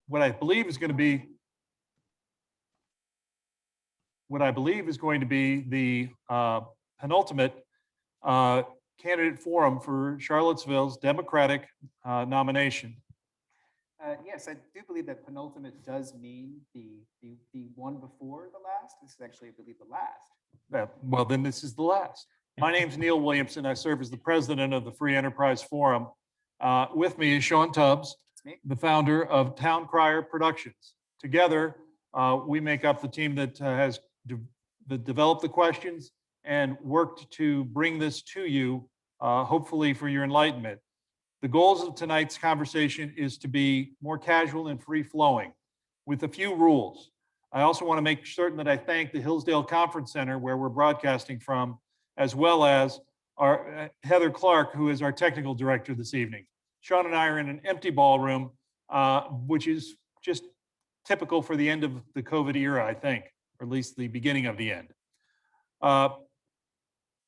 what I believe is going to be the penultimate candidate forum for Charlottesville's Democratic nomination. Yes, I do believe that penultimate does mean the one before the last. This is actually, I believe, the last. Well, then this is the last. My name's Neil Williamson. I serve as the president of the Free Enterprise Forum. With me is Sean Tubbs, the founder of Town Crier Productions. Together, we make up the team that has developed the questions and worked to bring this to you, hopefully for your enlightenment. The goals of tonight's conversation is to be more casual and free-flowing with a few rules. I also want to make certain that I thank the Hillsdale Conference Center, where we're broadcasting from, as well as our Heather Clark, who is our technical director this evening. Sean and I are in an empty ballroom, which is just typical for the end of the COVID era, I think, or at least the beginning of the end.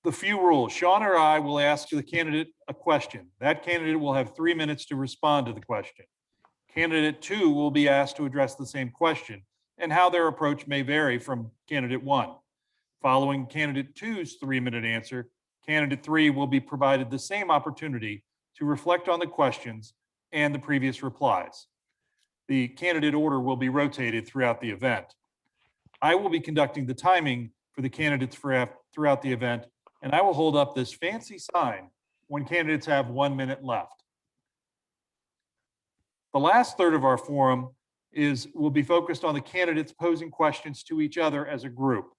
The few rules. Sean or I will ask the candidate a question. That candidate will have 3 minutes to respond to the question. Candidate 2 will be asked to address the same question and how their approach may vary from candidate 1. Following candidate 2's 3-minute answer, candidate 3 will be provided the same opportunity to reflect on the questions and the previous replies. The candidate order will be rotated throughout the event. I will be conducting the timing for the candidates throughout the event, and I will hold up this fancy sign when candidates have 1 minute left. The last third of our forum will be focused on the candidates posing questions to each other as a group.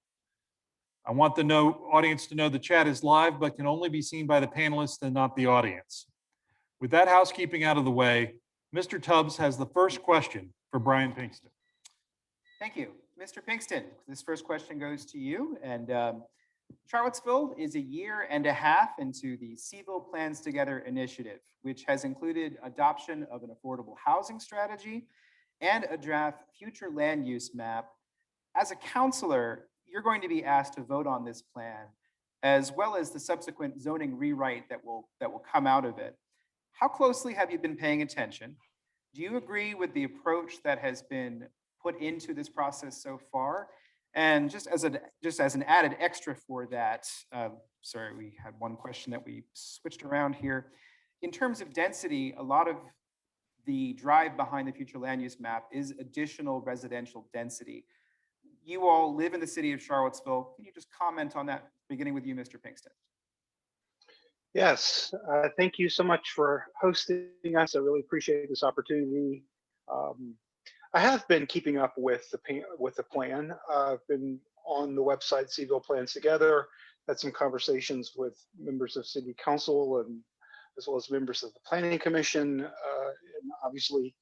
I want the audience to know the chat is live, but can only be seen by the panelists and not the audience. With that housekeeping out of the way, Mr. Tubbs has the first question for Brian Pinkston. Thank you. Mr. Pinkston, this first question goes to you. And Charlottesville is a year and a half into the Seville Plans Together initiative, which has included adoption of an affordable housing strategy and a draft future land use map. As a counselor, you're going to be asked to vote on this plan, as well as the subsequent zoning rewrite that will come out of it. How closely have you been paying attention? Do you agree with the approach that has been put into this process so far? And just as an added extra for that, sorry, we had one question that we switched around here. In terms of density, a lot of the drive behind the future land use map is additional residential density. You all live in the city of Charlottesville. Can you just comment on that, beginning with you, Mr. Pinkston? Yes, thank you so much for hosting us. I really appreciate this opportunity. I have been keeping up with the plan. I've been on the website Seville Plans Together, had some conversations with members of City Council and as well as members of the Planning Commission. And obviously,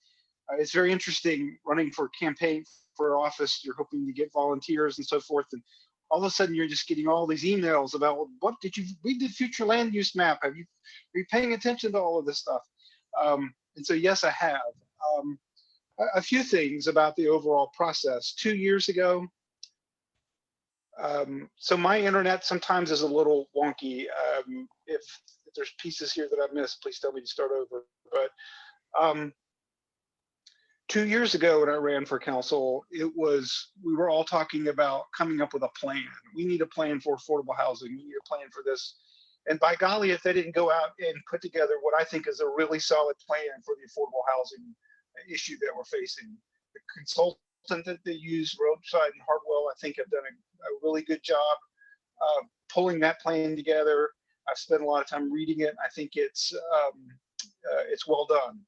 it's very interesting running for campaign for office. You're hoping to get volunteers and so forth, and all of a sudden you're just getting all these emails about, well, what did you? We did future land use map. Are you paying attention to all of this stuff? And so yes, I have. A few things about the overall process. 2 years ago, so my internet sometimes is a little wonky. If there's pieces here that I missed, please tell me to start over. But 2 years ago when I ran for council, we were all talking about coming up with a plan. We need a plan for affordable housing. We need a plan for this. And by golly, if they didn't go out and put together what I think is a really solid plan for the affordable housing issue that we're facing. The consultant that they use, Roadside and Hartwell, I think have done a really good job pulling that plan together. I've spent a lot of time reading it. I think it's well done.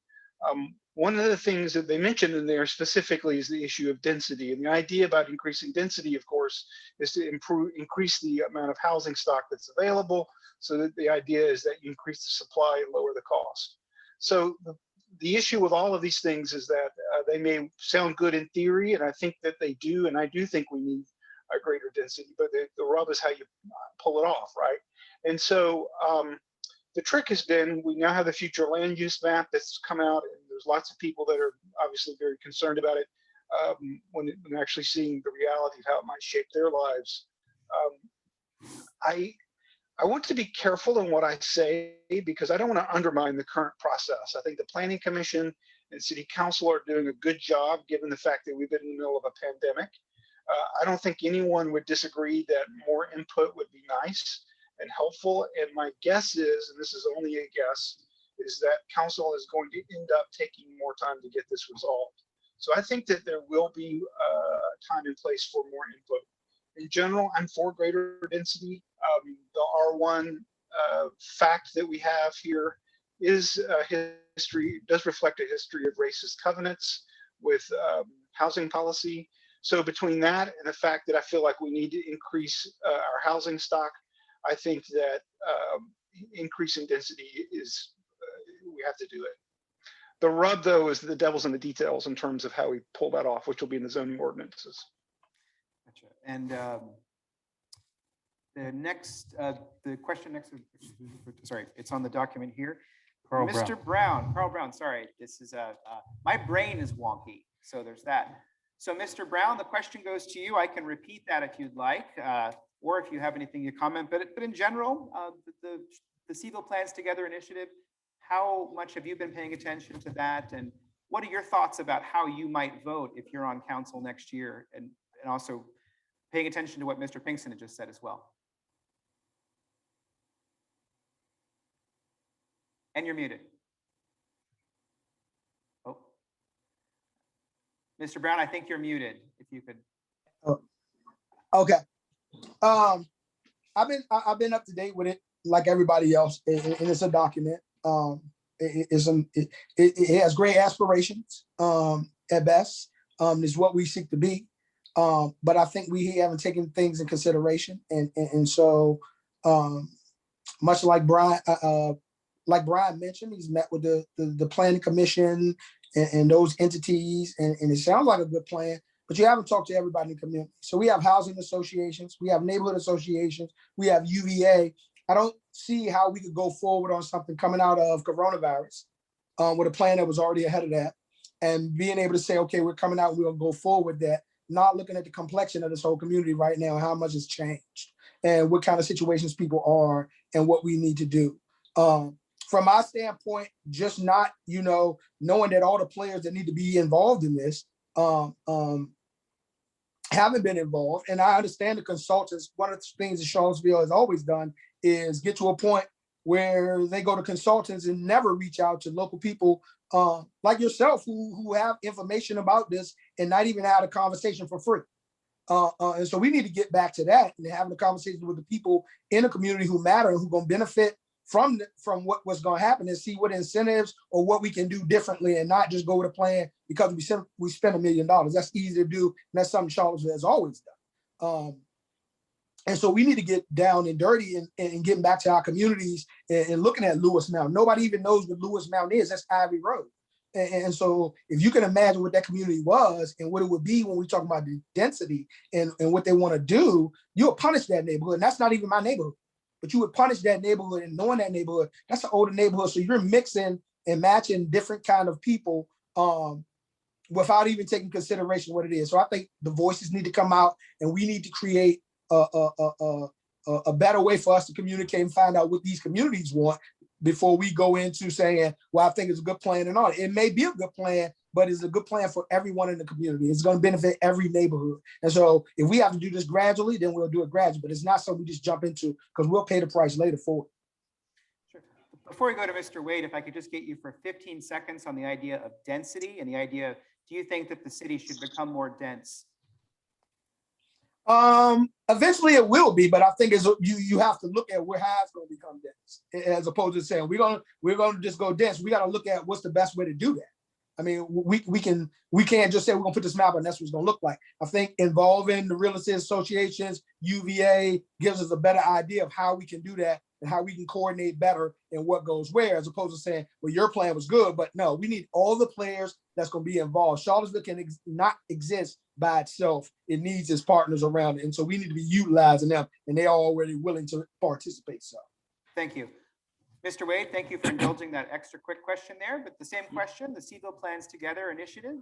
One of the things that they mentioned in there specifically is the issue of density. And the idea about increasing density, of course, is to increase the amount of housing stock that's available. So that the idea is that you increase the supply and lower the cost. So the issue with all of these things is that they may sound good in theory, and I think that they do, and I do think we need a greater density, but the rub is how you pull it off, right? And so the trick has been, we now have the future land use map that's come out, and there's lots of people that are obviously very concerned about it when actually seeing the reality of how it might shape their lives. I want to be careful in what I say because I don't want to undermine the current process. I think the Planning Commission and city council are doing a good job given the fact that we've been in the middle of a pandemic. I don't think anyone would disagree that more input would be nice and helpful. And my guess is, and this is only a guess, is that council is going to end up taking more time to get this resolved. So I think that there will be time and place for more input. In general, I'm for greater density. The R1 fact that we have here is history, does reflect a history of racist covenants with housing policy. So between that and the fact that I feel like we need to increase our housing stock, I think that increasing density is, we have to do it. The rub, though, is the devil's in the details in terms of how we pull that off, which will be in the zoning ordinances. Gotcha. And the question next, sorry, it's on the document here. Mr. Brown, Carl Brown, sorry, this is my brain is wonky, so there's that. So Mr. Brown, the question goes to you. I can repeat that if you'd like, or if you have anything you comment, but in general, the Seville Plans Together initiative, how much have you been paying attention to that? And what are your thoughts about how you might vote if you're on council next year? And also paying attention to what Mr. Pinkston had just said as well. And you're muted. Oh. Mr. Brown, I think you're muted, if you could. Oh, okay. I've been up to date with it like everybody else, and it's a document. It has great aspirations at best. Is what we seek to be. But I think we haven't taken things in consideration, and so much like Brian mentioned, he's met with the planning commission and those entities, and it sounds like a good plan, but you haven't talked to everybody in the community. So we have housing associations, we have neighborhood associations, we have UVA. I don't see how we could go forward on something coming out of coronavirus with a plan that was already ahead of that, and being able to say, okay, we're coming out, we're gonna go forward with that, not looking at the complexion of this whole community right now, how much has changed and what kind of situations people are and what we need to do. From my standpoint, just not, knowing that all the players that need to be involved in this haven't been involved. And I understand the consultants, one of the things that Charlottesville has always done is get to a point where they go to consultants and never reach out to local people like yourself who have information about this and not even had a conversation for free. And so we need to get back to that and having a conversation with the people in the community who matter and who are going to benefit from what's going to happen, and see what incentives or what we can do differently, and not just go with a plan because we spent $1 million. That's easy to do, and that's something Charlottesville has always done. And so we need to get down and dirty and getting back to our communities and looking at Lewis Mountain. Nobody even knows what Lewis Mountain is. That's Ivy Road. And so if you can imagine what that community was and what it would be when we talk about the density and what they want to do, you'll punish that neighborhood. And that's not even my neighborhood, but you would punish that neighborhood, and knowing that neighborhood, that's an older neighborhood. So you're mixing and matching different kind of people without even taking consideration what it is. So I think the voices need to come out, and we need to create a better way for us to communicate and find out what these communities want before we go into saying, well, I think it's a good plan and all. It may be a good plan, but it's a good plan for everyone in the community. It's going to benefit every neighborhood. And so if we have to do this gradually, then we'll do it gradually, but it's not something we just jump into because we'll pay the price later for it. Sure. Before we go to Mr. Wade, if I could just get you for 15 seconds on the idea of density and the idea, do you think that the city should become more dense? Eventually it will be, but I think you have to look at how it's going to become dense, as opposed to saying we're going to just go dense. We got to look at what's the best way to do that. I mean, we can't just say we're going to put this map and that's what it's going to look like. I think involving the real estate associations, UVA, gives us a better idea of how we can do that and how we can coordinate better and what goes where, as opposed to saying, well, your plan was good, but no, we need all the players that's going to be involved. Charlottesville can not exist by itself. It needs its partners around it. And so we need to be utilizing them, and they're already willing to participate. So thank you. Mr. Wade, thank you for indulging that extra quick question there, but the same question, the Seville Plans Together initiative.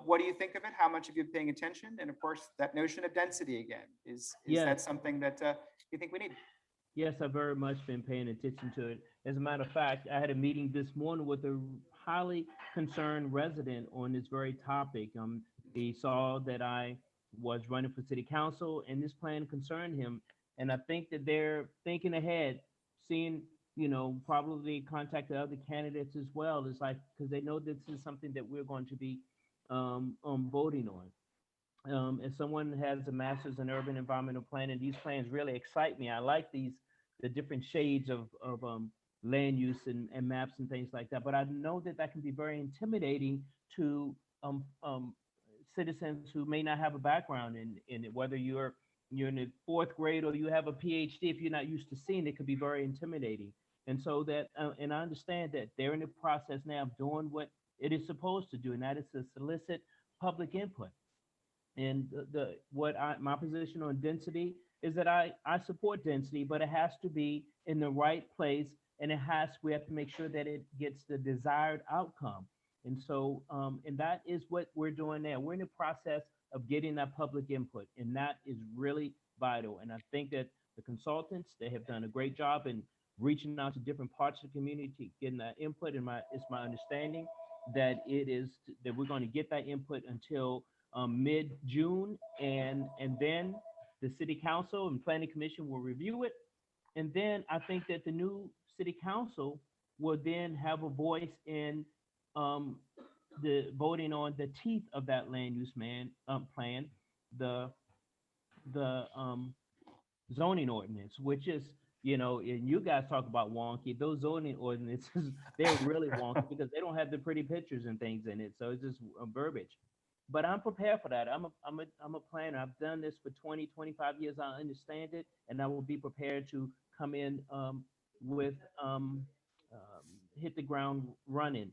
What do you think of it? How much have you been paying attention? And of course, that notion of density again, is that something that you think we need? Yes, I've very much been paying attention to it. As a matter of fact, I had a meeting this morning with the highly concerned resident on this very topic. He saw that I was running for city council, and this plan concerned him. And I think that they're thinking ahead, seeing, probably contact the other candidates as well. It's like, because they know this is something that we're going to be voting on. As someone who has a master's in urban environmental planning, these plans really excite me. I like the different shades of land use and maps and things like that. But I know that that can be very intimidating to citizens who may not have a background in it, whether you're in the fourth grade or you have a PhD. If you're not used to seeing it, could be very intimidating. And so that, and I understand that they're in the process now of doing what it is supposed to do, and that is to solicit public input. And my position on density is that I support density, but it has to be in the right place, and we have to make sure that it gets the desired outcome. And so, and that is what we're doing now. We're in the process of getting that public input, and that is really vital. And I think that the consultants, they have done a great job in reaching out to different parts of the community, getting that input. And it's my understanding that that we're going to get that input until mid-June, and then the city council and planning commission will review it. And then I think that the new city council will then have a voice in the voting on the teeth of that land use plan, the zoning ordinance, which is, and you guys talk about wonky, those zoning ordinances, they're really wonky because they don't have the pretty pictures and things in it. So it's just verbiage. But I'm prepared for that. I'm a planner. I've done this for 20, 25 years. I understand it, and I will be prepared to come in with hit the ground running.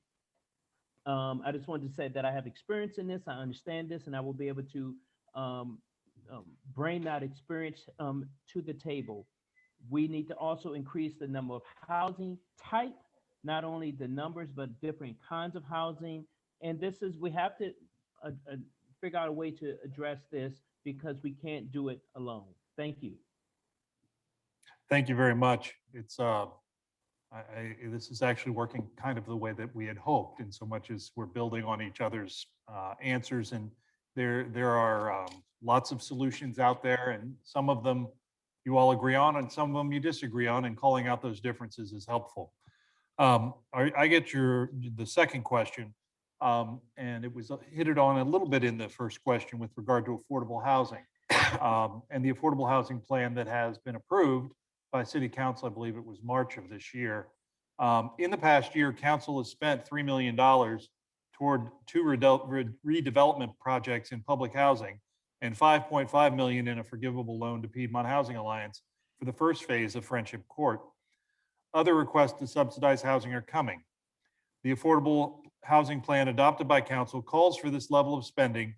I just wanted to say that I have experience in this. I understand this, and I will be able to bring that experience to the table. We need to also increase the number of housing type, not only the numbers, but different kinds of housing. And we have to figure out a way to address this, because we can't do it alone. Thank you. Thank you very much. It's this is actually working kind of the way that we had hoped, in so much as we're building on each other's answers, and there are lots of solutions out there, and some of them you all agree on, and some of them you disagree on, and calling out those differences is helpful. I get the second question, and it was hit it on a little bit in the first question with regard to affordable housing, and the affordable housing plan that has been approved by City Council. I believe it was March of this year. In the past year, Council has spent $3 million toward 2 redevelopment projects in public housing and $5.5 million in a forgivable loan to Piedmont Housing Alliance for the first phase of Friendship Court. Other requests to subsidize housing are coming. The affordable housing plan adopted by Council calls for this level of spending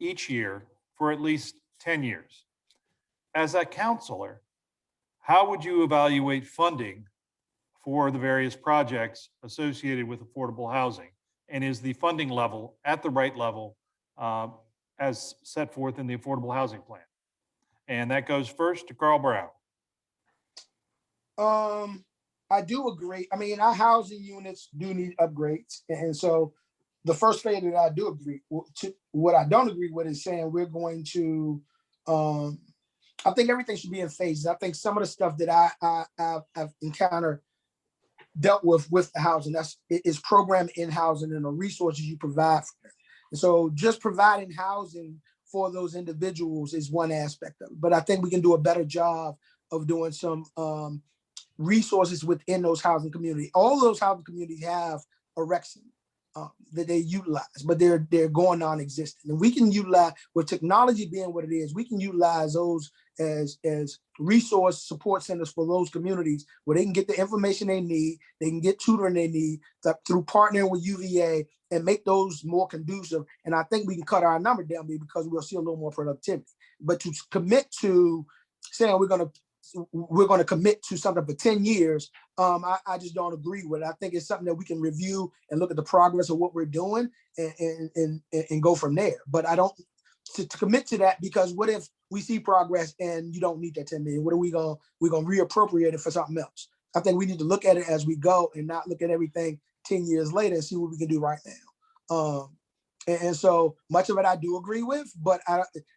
each year for at least 10 years. As a counselor, how would you evaluate funding for the various projects associated with affordable housing? And is the funding level at the right level as set forth in the affordable housing plan? And that goes first to Carl Brown. I do agree. I mean, our housing units do need upgrades. And so the first phase that I do agree to, what I don't agree with is saying we're going to, I think everything should be in phases. I think some of the stuff that I've encountered, dealt with the housing, is programmed in housing and the resources you provide for them. And so just providing housing for those individuals is one aspect of it. But I think we can do a better job of doing some resources within those housing communities. All those housing communities have erection that they utilize, but they're going non-existent. And we can utilize, with technology being what it is, we can utilize those as resource support centers for those communities where they can get the information they need, they can get tutoring they need through partnering with UVA and make those more conducive. And I think we can cut our number down because we'll see a little more productivity. But to commit to saying we're going to commit to something for 10 years, I just don't agree with it. I think it's something that we can review and look at the progress of what we're doing and go from there. But I don't to commit to that, because what if we see progress and you don't need that 10 million? What are we're gonna reappropriate it for something else? I think we need to look at it as we go and not look at everything 10 years later and see what we can do right now. And so much of it I do agree with, but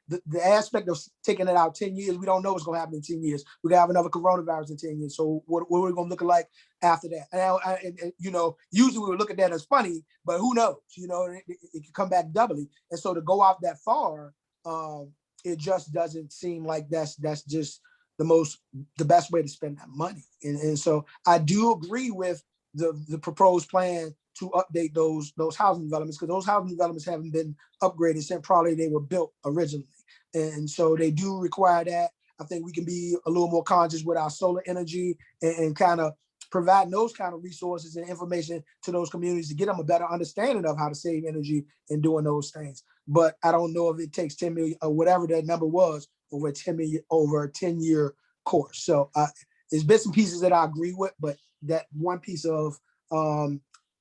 the aspect of taking it out 10 years, we don't know what's going to happen in 10 years. We can have another coronavirus in 10 years. So what are we going to look like after that? And you know, usually we would look at that as funny, but who knows? You know, it could come back doubly. And so to go out that far, it just doesn't seem like that's just the best way to spend that money. And so I do agree with the proposed plan to update those housing developments, because those housing developments haven't been upgraded since probably they were built originally. And so they do require that. I think we can be a little more conscious with our solar energy and kind of provide those kind of resources and information to those communities to get them a better understanding of how to save energy and doing those things. But I don't know if it takes 10 million or whatever that number was over a 10-year course. So there's bits and pieces that I agree with, but that one piece of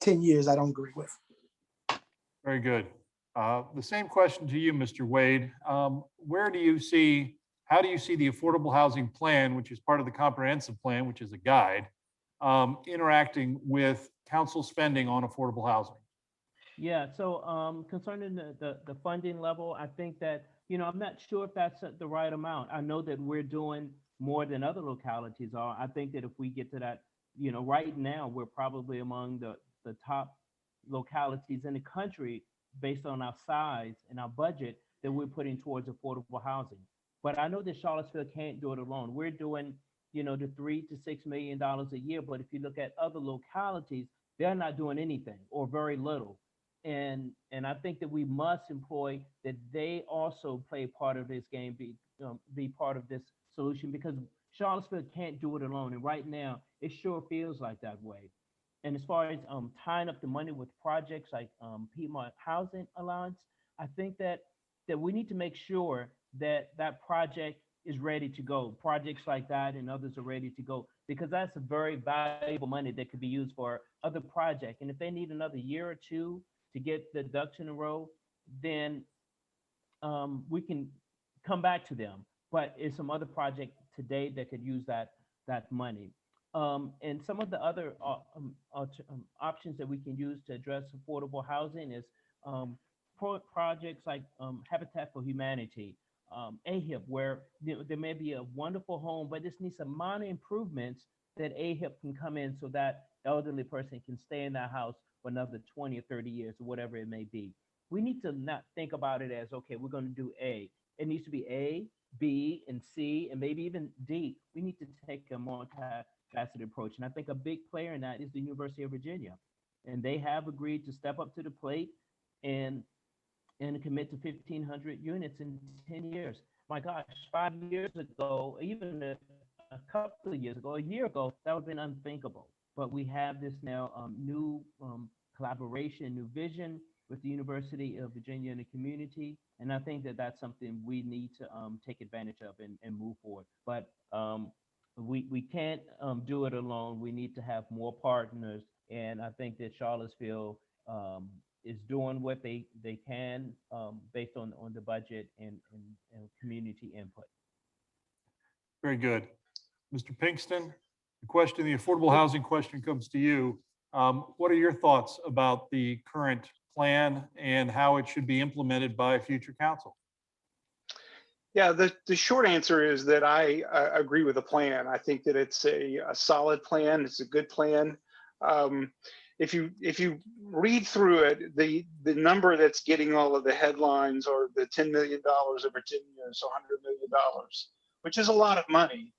10 years, I don't agree with. Very good. The same question to you, Mr. Wade. How do you see the affordable housing plan, which is part of the comprehensive plan, which is a guide, interacting with council spending on affordable housing? Yeah, so concerning the funding level, I think that, you know, I'm not sure if that's the right amount. I know that we're doing more than other localities are. I think that if we get to that, you know, right now, we're probably among the top localities in the country based on our size and our budget that we're putting towards affordable housing. But I know that Charlottesville can't do it alone. We're doing, you know, the $3 to $6 million a year. But if you look at other localities, they're not doing anything or very little. And I think that we must employ that they also play part of this game, be part of this solution, because Charlottesville can't do it alone. And right now, it sure feels like that way. And as far as tying up the money with projects like Piedmont Housing Alliance, I think that we need to make sure that that project is ready to go. Projects like that and others are ready to go, because that's a very valuable money that could be used for other projects. And if they need another year or two to get the ducks in a row, then we can come back to them. But it's some other project today that could use that money. And some of the other options that we can use to address affordable housing is projects like Habitat for Humanity, AHIP, where there may be a wonderful home, but this needs some minor improvements that AHIP can come in so that elderly person can stay in that house for another 20 or 30 years or whatever it may be. We need to not think about it as, okay, we're going to do A. It needs to be A, B, and C, and maybe even D. We need to take a multifaceted approach. And I think a big player in that is the University of Virginia. And they have agreed to step up to the plate and commit to 1,500 units in 10 years. My gosh, 5 years ago, even a couple of years ago, a year ago, that would have been unthinkable. But we have this now new collaboration, new vision with the University of Virginia and the community. And I think that that's something we need to take advantage of and move forward. But we can't do it alone. We need to have more partners. And I think that Charlottesville is doing what they can based on the budget and community input. Very good. Mr. Pinkston, the affordable housing question comes to you. What are your thoughts about the current plan and how it should be implemented by future council? Yeah, the short answer is that I agree with the plan. I think that it's a solid plan. It's a good plan. If you read through it, the number that's getting all of the headlines are the $10 million over 10 years, so $100 million, which is a lot of money.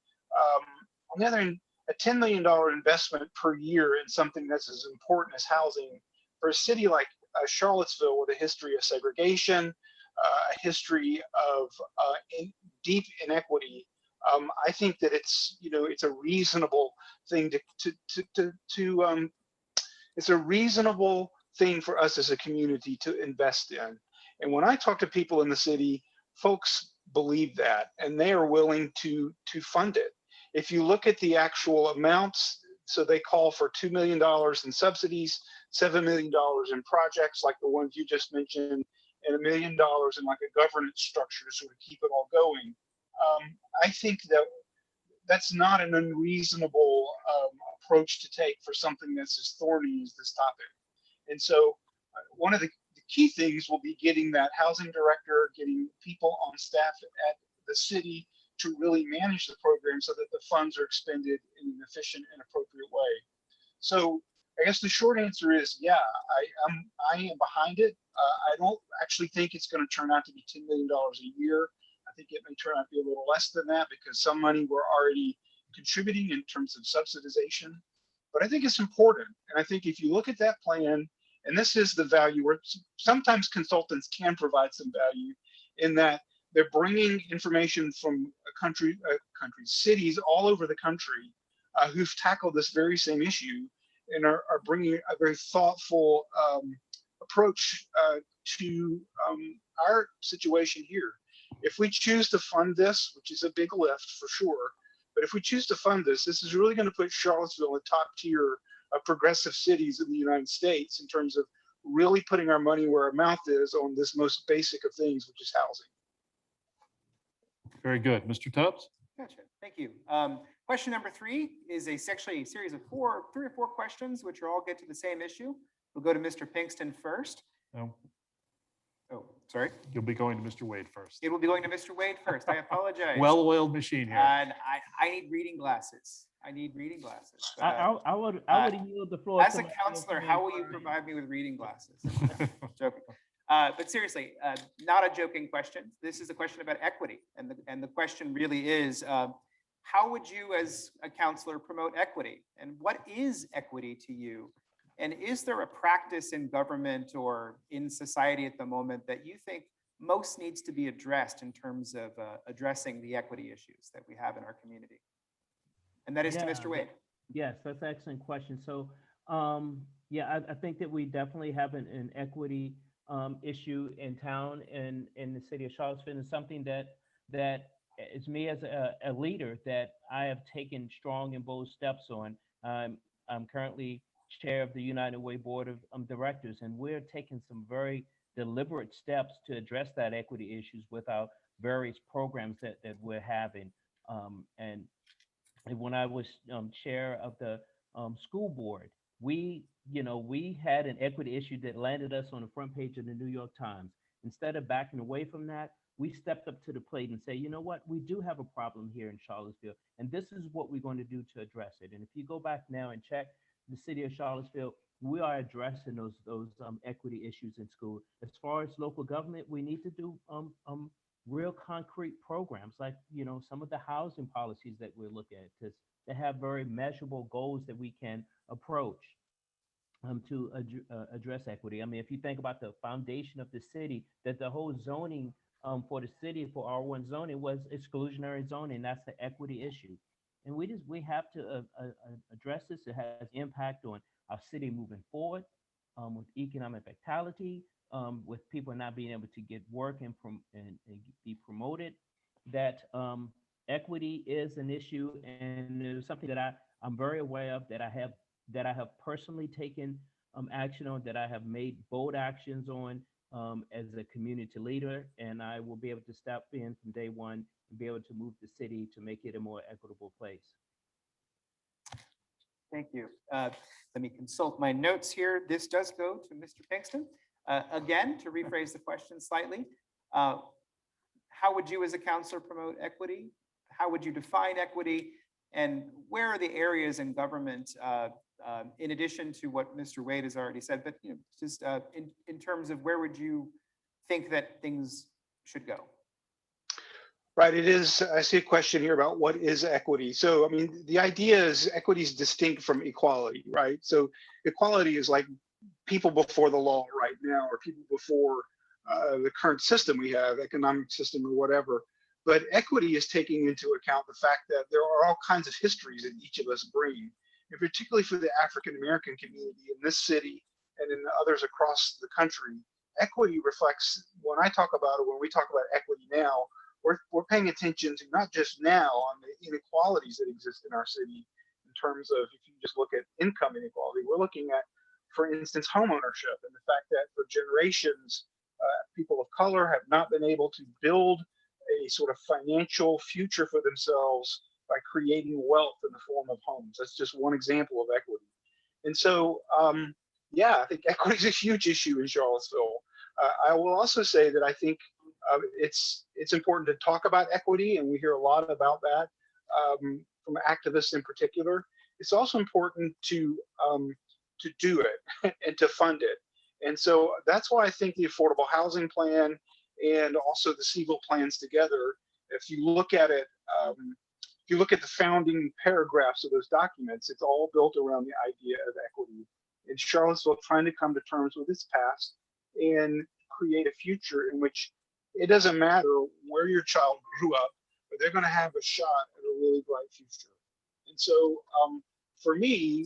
On the other hand, a $10 million investment per year in something that's as important as housing for a city like Charlottesville, with a history of segregation, a history of deep inequity, I think that it's a reasonable thing it's a reasonable thing for us as a community to invest in. And when I talk to people in the city, folks believe that, and they are willing to fund it. If you look at the actual amounts, so they call for $2 million in subsidies, $7 million in projects like the ones you just mentioned, and $1 million in like a governance structure to sort of keep it all going. I think that that's not an unreasonable approach to take for something that's as thorny as this topic. And so one of the key things will be getting that housing director, getting people on staff at the city to really manage the program so that the funds are expended in an efficient and appropriate way. So I guess the short answer is, yeah, I am behind it. I don't actually think it's going to turn out to be $10 million a year. I think it may turn out to be a little less than that because some money we're already contributing in terms of subsidization. But I think it's important. And I think if you look at that plan, and this is the value where sometimes consultants can provide some value in that they're bringing information from cities all over the country who've tackled this very same issue and are bringing a very thoughtful approach to our situation here. If we choose to fund this, which is a big lift for sure, but if we choose to fund this, this is really going to put Charlottesville in top tier of progressive cities in the United States in terms of really putting our money where our mouth is on this most basic of things, which is housing. Very good. Mr. Tubbs? Gotcha. Thank you. Question number 3 is actually a series of 3 or 4 questions, which are all get to the same issue. We'll go to Mr. Pinkston first. No, Oh, sorry. you'll be going to Mr. Wade first. It will be going to Mr. Wade first. I apologize. Well-oiled machine here. And I need reading glasses. I need reading glasses. I would yield the floor. As to a my counselor, friend how will you Brian. provide me with reading glasses? Joking. But seriously, not a joking question. This is a question about equity. And the question really is, how would you as a counselor promote equity? And what is equity to you? And is there a practice in government or in society at the moment that you think most needs to be addressed in terms of addressing the equity issues that we have in our community? And that is to Mr. Wade. Yes, that's an excellent question. So, yeah, I think that we definitely have an equity issue in town and in the city of Charlottesville, and something that is me as a leader that I have taken strong and bold steps on. I'm currently chair of the United Way Board of Directors, and we're taking some very deliberate steps to address that equity issues with our various programs that we're having. And when I was chair of the school board, we had an equity issue that landed us on the front page of the New York Times. Instead of backing away from that, we stepped up to the plate and say, you know what, we do have a problem here in Charlottesville, and this is what we're going to do to address it. And if you go back now and check the city of Charlottesville, we are addressing those equity issues in school. As far as local government, we need to do real concrete programs like, some of the housing policies that we're looking at to have very measurable goals that we can approach to address equity. I mean, if you think about the foundation of the city, that the whole zoning for the city for R1 zoning was exclusionary zoning. That's the equity issue. And we have to address this. It has impact on our city moving forward with economic vitality, with people not being able to get work and be promoted. That equity is an issue, and it's something that I'm very aware of, that I have personally taken action on, that I have made bold actions on as a community leader, and I will be able to step in from day one and be able to move the city to make it a more equitable place. Thank you. Let me consult my notes here. This does go to Mr. Pinkston. Again, to rephrase the question slightly, how would you as a counselor promote equity? How would you define equity? And where are the areas in government, in addition to what Mr. Wade has already said, but just in terms of where would you think that things should go? Right, it is. I see a question here about what is equity. So, I mean, the idea is equity is distinct from equality, right? So equality is like people before the law right now, or people before the current system we have, economic system or whatever. But equity is taking into account the fact that there are all kinds of histories that each of us bring, and particularly for the African-American community in this city and in others across the country. Equity reflects, when we talk about equity now, we're paying attention to not just now on the inequalities that exist in our city in terms of, if you just look at income inequality, we're looking at, for instance, home ownership, and the fact that for generations, people of color have not been able to build a sort of financial future for themselves by creating wealth in the form of homes. That's just one example of equity. And so, yeah, I think equity is a huge issue in Charlottesville. I will also say that I think it's important to talk about equity, and we hear a lot about that from activists in particular. It's also important to do it and to fund it. And so that's why I think the affordable housing plan and also the CEVIL plans together, if you look at it, if you look at the founding paragraphs of those documents, it's all built around the idea of equity in Charlottesville, trying to come to terms with its past and create a future in which it doesn't matter where your child grew up, but they're going to have a shot at a really bright future. And so for me,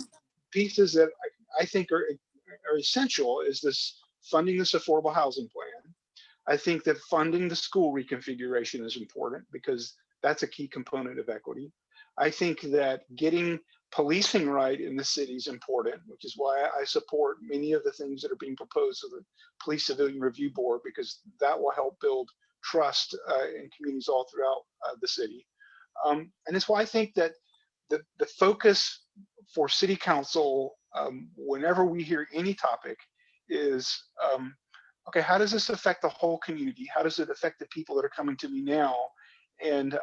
pieces that I think are essential is this funding this affordable housing plan. I think that funding the school reconfiguration is important because that's a key component of equity. I think that getting policing right in the city is important, which is why I support many of the things that are being proposed to the Police Civilian Review Board, because that will help build trust in communities all throughout the city. And it's why I think that the focus for City Council, whenever we hear any topic, is okay, how does this affect the whole community? How does it affect the people that are coming to me now? And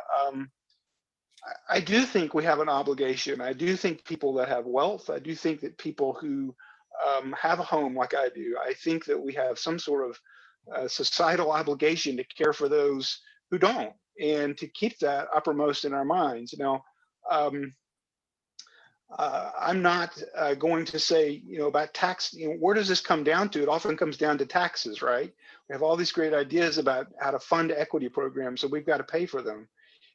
I do think we have an obligation. I do think people that have wealth, I do think that people who have a home like I do, I think that we have some sort of societal obligation to care for those who don't and to keep that uppermost in our minds. Now, I'm not going to say, about tax, where does this come down to? It often comes down to taxes, right? We have all these great ideas about how to fund equity programs, so we've got to pay for them.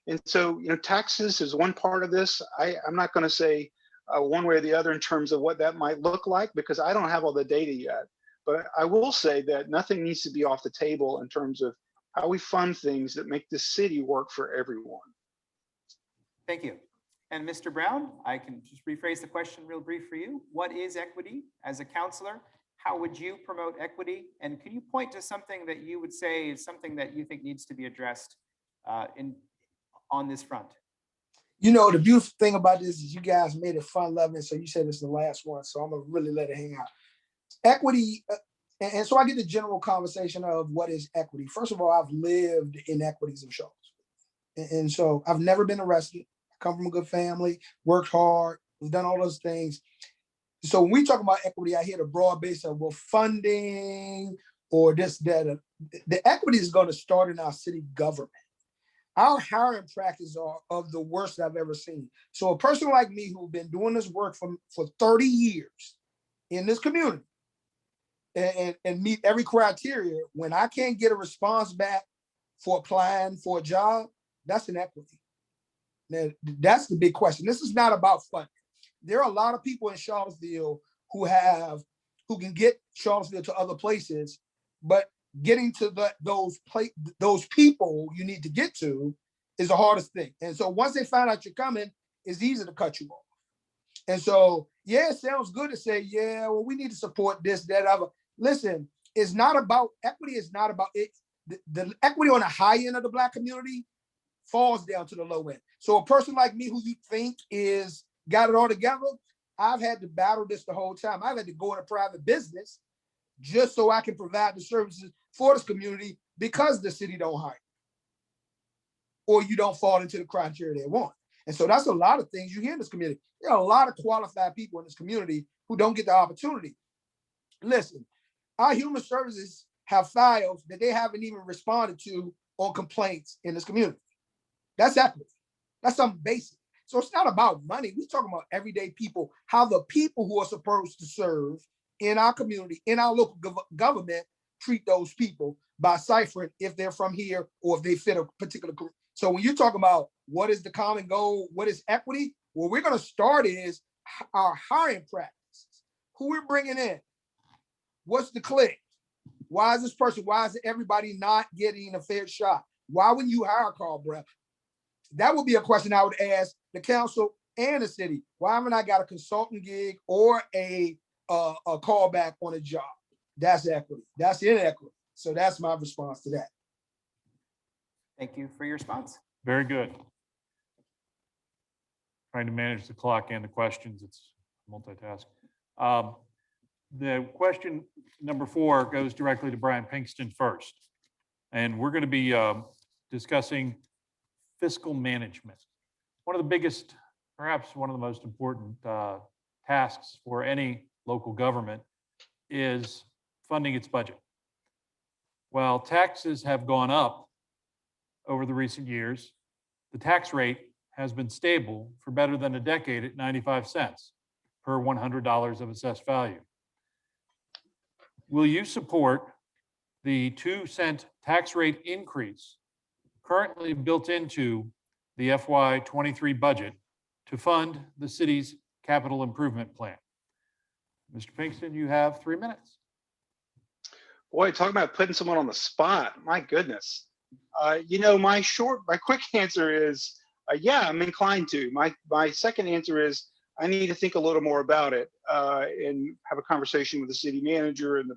And so, taxes is one part of this. I'm not going to say one way or the other in terms of what that might look like, because I don't have all the data yet. But I will say that nothing needs to be off the table in terms of how we fund things that make the city work for everyone. Thank you. And Mr. Brown, I can just rephrase the question real brief for you. What is equity as a counselor? How would you promote equity? And can you point to something that you would say is something that you think needs to be addressed on this front? The beautiful thing about this is you guys made it fun loving. So you said it's the last one. So I'm going to really let it hang out. Equity. And so I get the general conversation of what is equity. First of all, I've lived inequities in Charlottesville. And so I've never been arrested. I come from a good family, worked hard, we've done all those things. So when we talk about equity, I hear the broad base of, well, funding or this, that. The equity is going to start in our city government. Our hiring practices are of the worst I've ever seen. So a person like me who's been doing this work for 30 years in this community and meet every criteria, when I can't get a response back for applying for a job, that's inequity. Now, that's the big question. This is not about funding. There are a lot of people in Charlottesville who can get Charlottesville to other places, but getting to those people you need to get to is the hardest thing. And so once they find out you're coming, it's easy to cut you off. And so, yeah, it sounds good to say, yeah, well, we need to support this, that, other. Listen, it's not about equity. It's not about it. The equity on the high end of the Black community falls down to the low end. So a person like me who you think is got it all together, I've had to battle this the whole time. I've had to go into private business just so I can provide the services for this community because the city don't hire or you don't fall into the criteria they want. And so that's a lot of things you hear in this community. There are a lot of qualified people in this community who don't get the opportunity. Listen, our human services have files that they haven't even responded to on complaints in this community. That's equity. That's something basic. So it's not about money. We're talking about everyday people, how the people who are supposed to serve in our community, in our local government, treat those people by ciphering if they're from here or if they fit a particular group. So when you talk about what is the common goal, what is equity, what we're going to start is our hiring practices. Who we're bringing in. What's the click? Why is this person, why is everybody not getting a fair shot? Why wouldn't you hire Carl Brown? That would be a question I would ask the council and the city. Why haven't I got a consultant gig or a callback on a job? That's equity. That's inequity. So that's my response to that. Thank you for your response. Very good. trying to manage the clock and the questions. It's multitask. The question number 4 goes directly to Brian Pinkston first. And we're going to be discussing fiscal management. One of the biggest, perhaps one of the most important tasks for any local government is funding its budget. While taxes have gone up over the recent years, the tax rate has been stable for better than a decade at 95 cents per $100 of assessed value. Will you support the 2-cent tax rate increase currently built into the FY23 budget to fund the city's capital improvement plan? Mr. Pinkston, you have 3 minutes. Boy, talking about putting someone on the spot, my goodness. My quick answer is, yeah, I'm inclined to. My second answer is, I need to think a little more about it and have a conversation with the city manager and the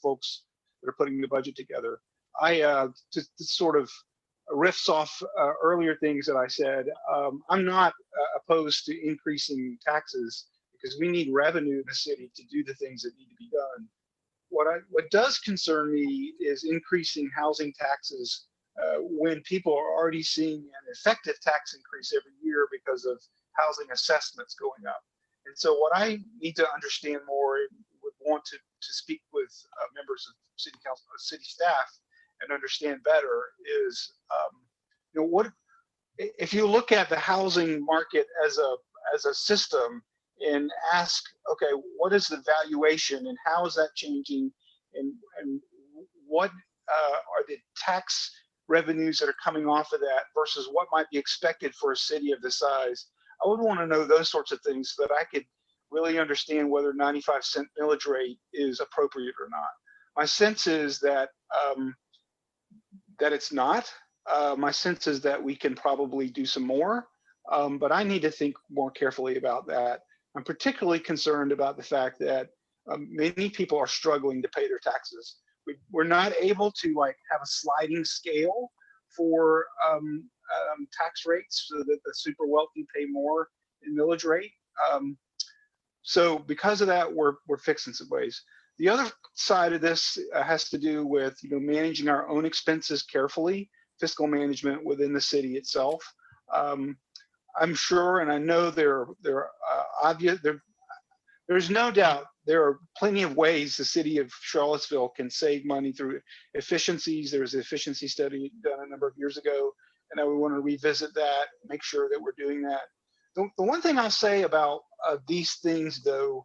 folks that are putting the budget together. To sort of riffs off earlier things that I said, I'm not opposed to increasing taxes because we need revenue in the city to do the things that need to be done. What does concern me is increasing housing taxes when people are already seeing an effective tax increase every year because of housing assessments going up. And so what I need to understand more and would want to speak with members of city council, city staff, and understand better is, what if you look at the housing market as a system and ask, okay, what is the valuation and how is that changing, and what are the tax revenues that are coming off of that versus what might be expected for a city of this size? I would want to know those sorts of things so that I could really understand whether 95-cent millage rate is appropriate or not. My sense is that it's not. My sense is that we can probably do some more, but I need to think more carefully about that. I'm particularly concerned about the fact that many people are struggling to pay their taxes. We're not able to have a sliding scale for tax rates so that the super wealthy pay more in millage rate. So because of that, we're fixing some ways. The other side of this has to do with managing our own expenses carefully, fiscal management within the city itself. I'm sure, and I know there's no doubt there are plenty of ways the city of Charlottesville can save money through efficiencies. There was an efficiency study done a number of years ago, and I would want to revisit that, make sure that we're doing that. The one thing I'll say about these things, though,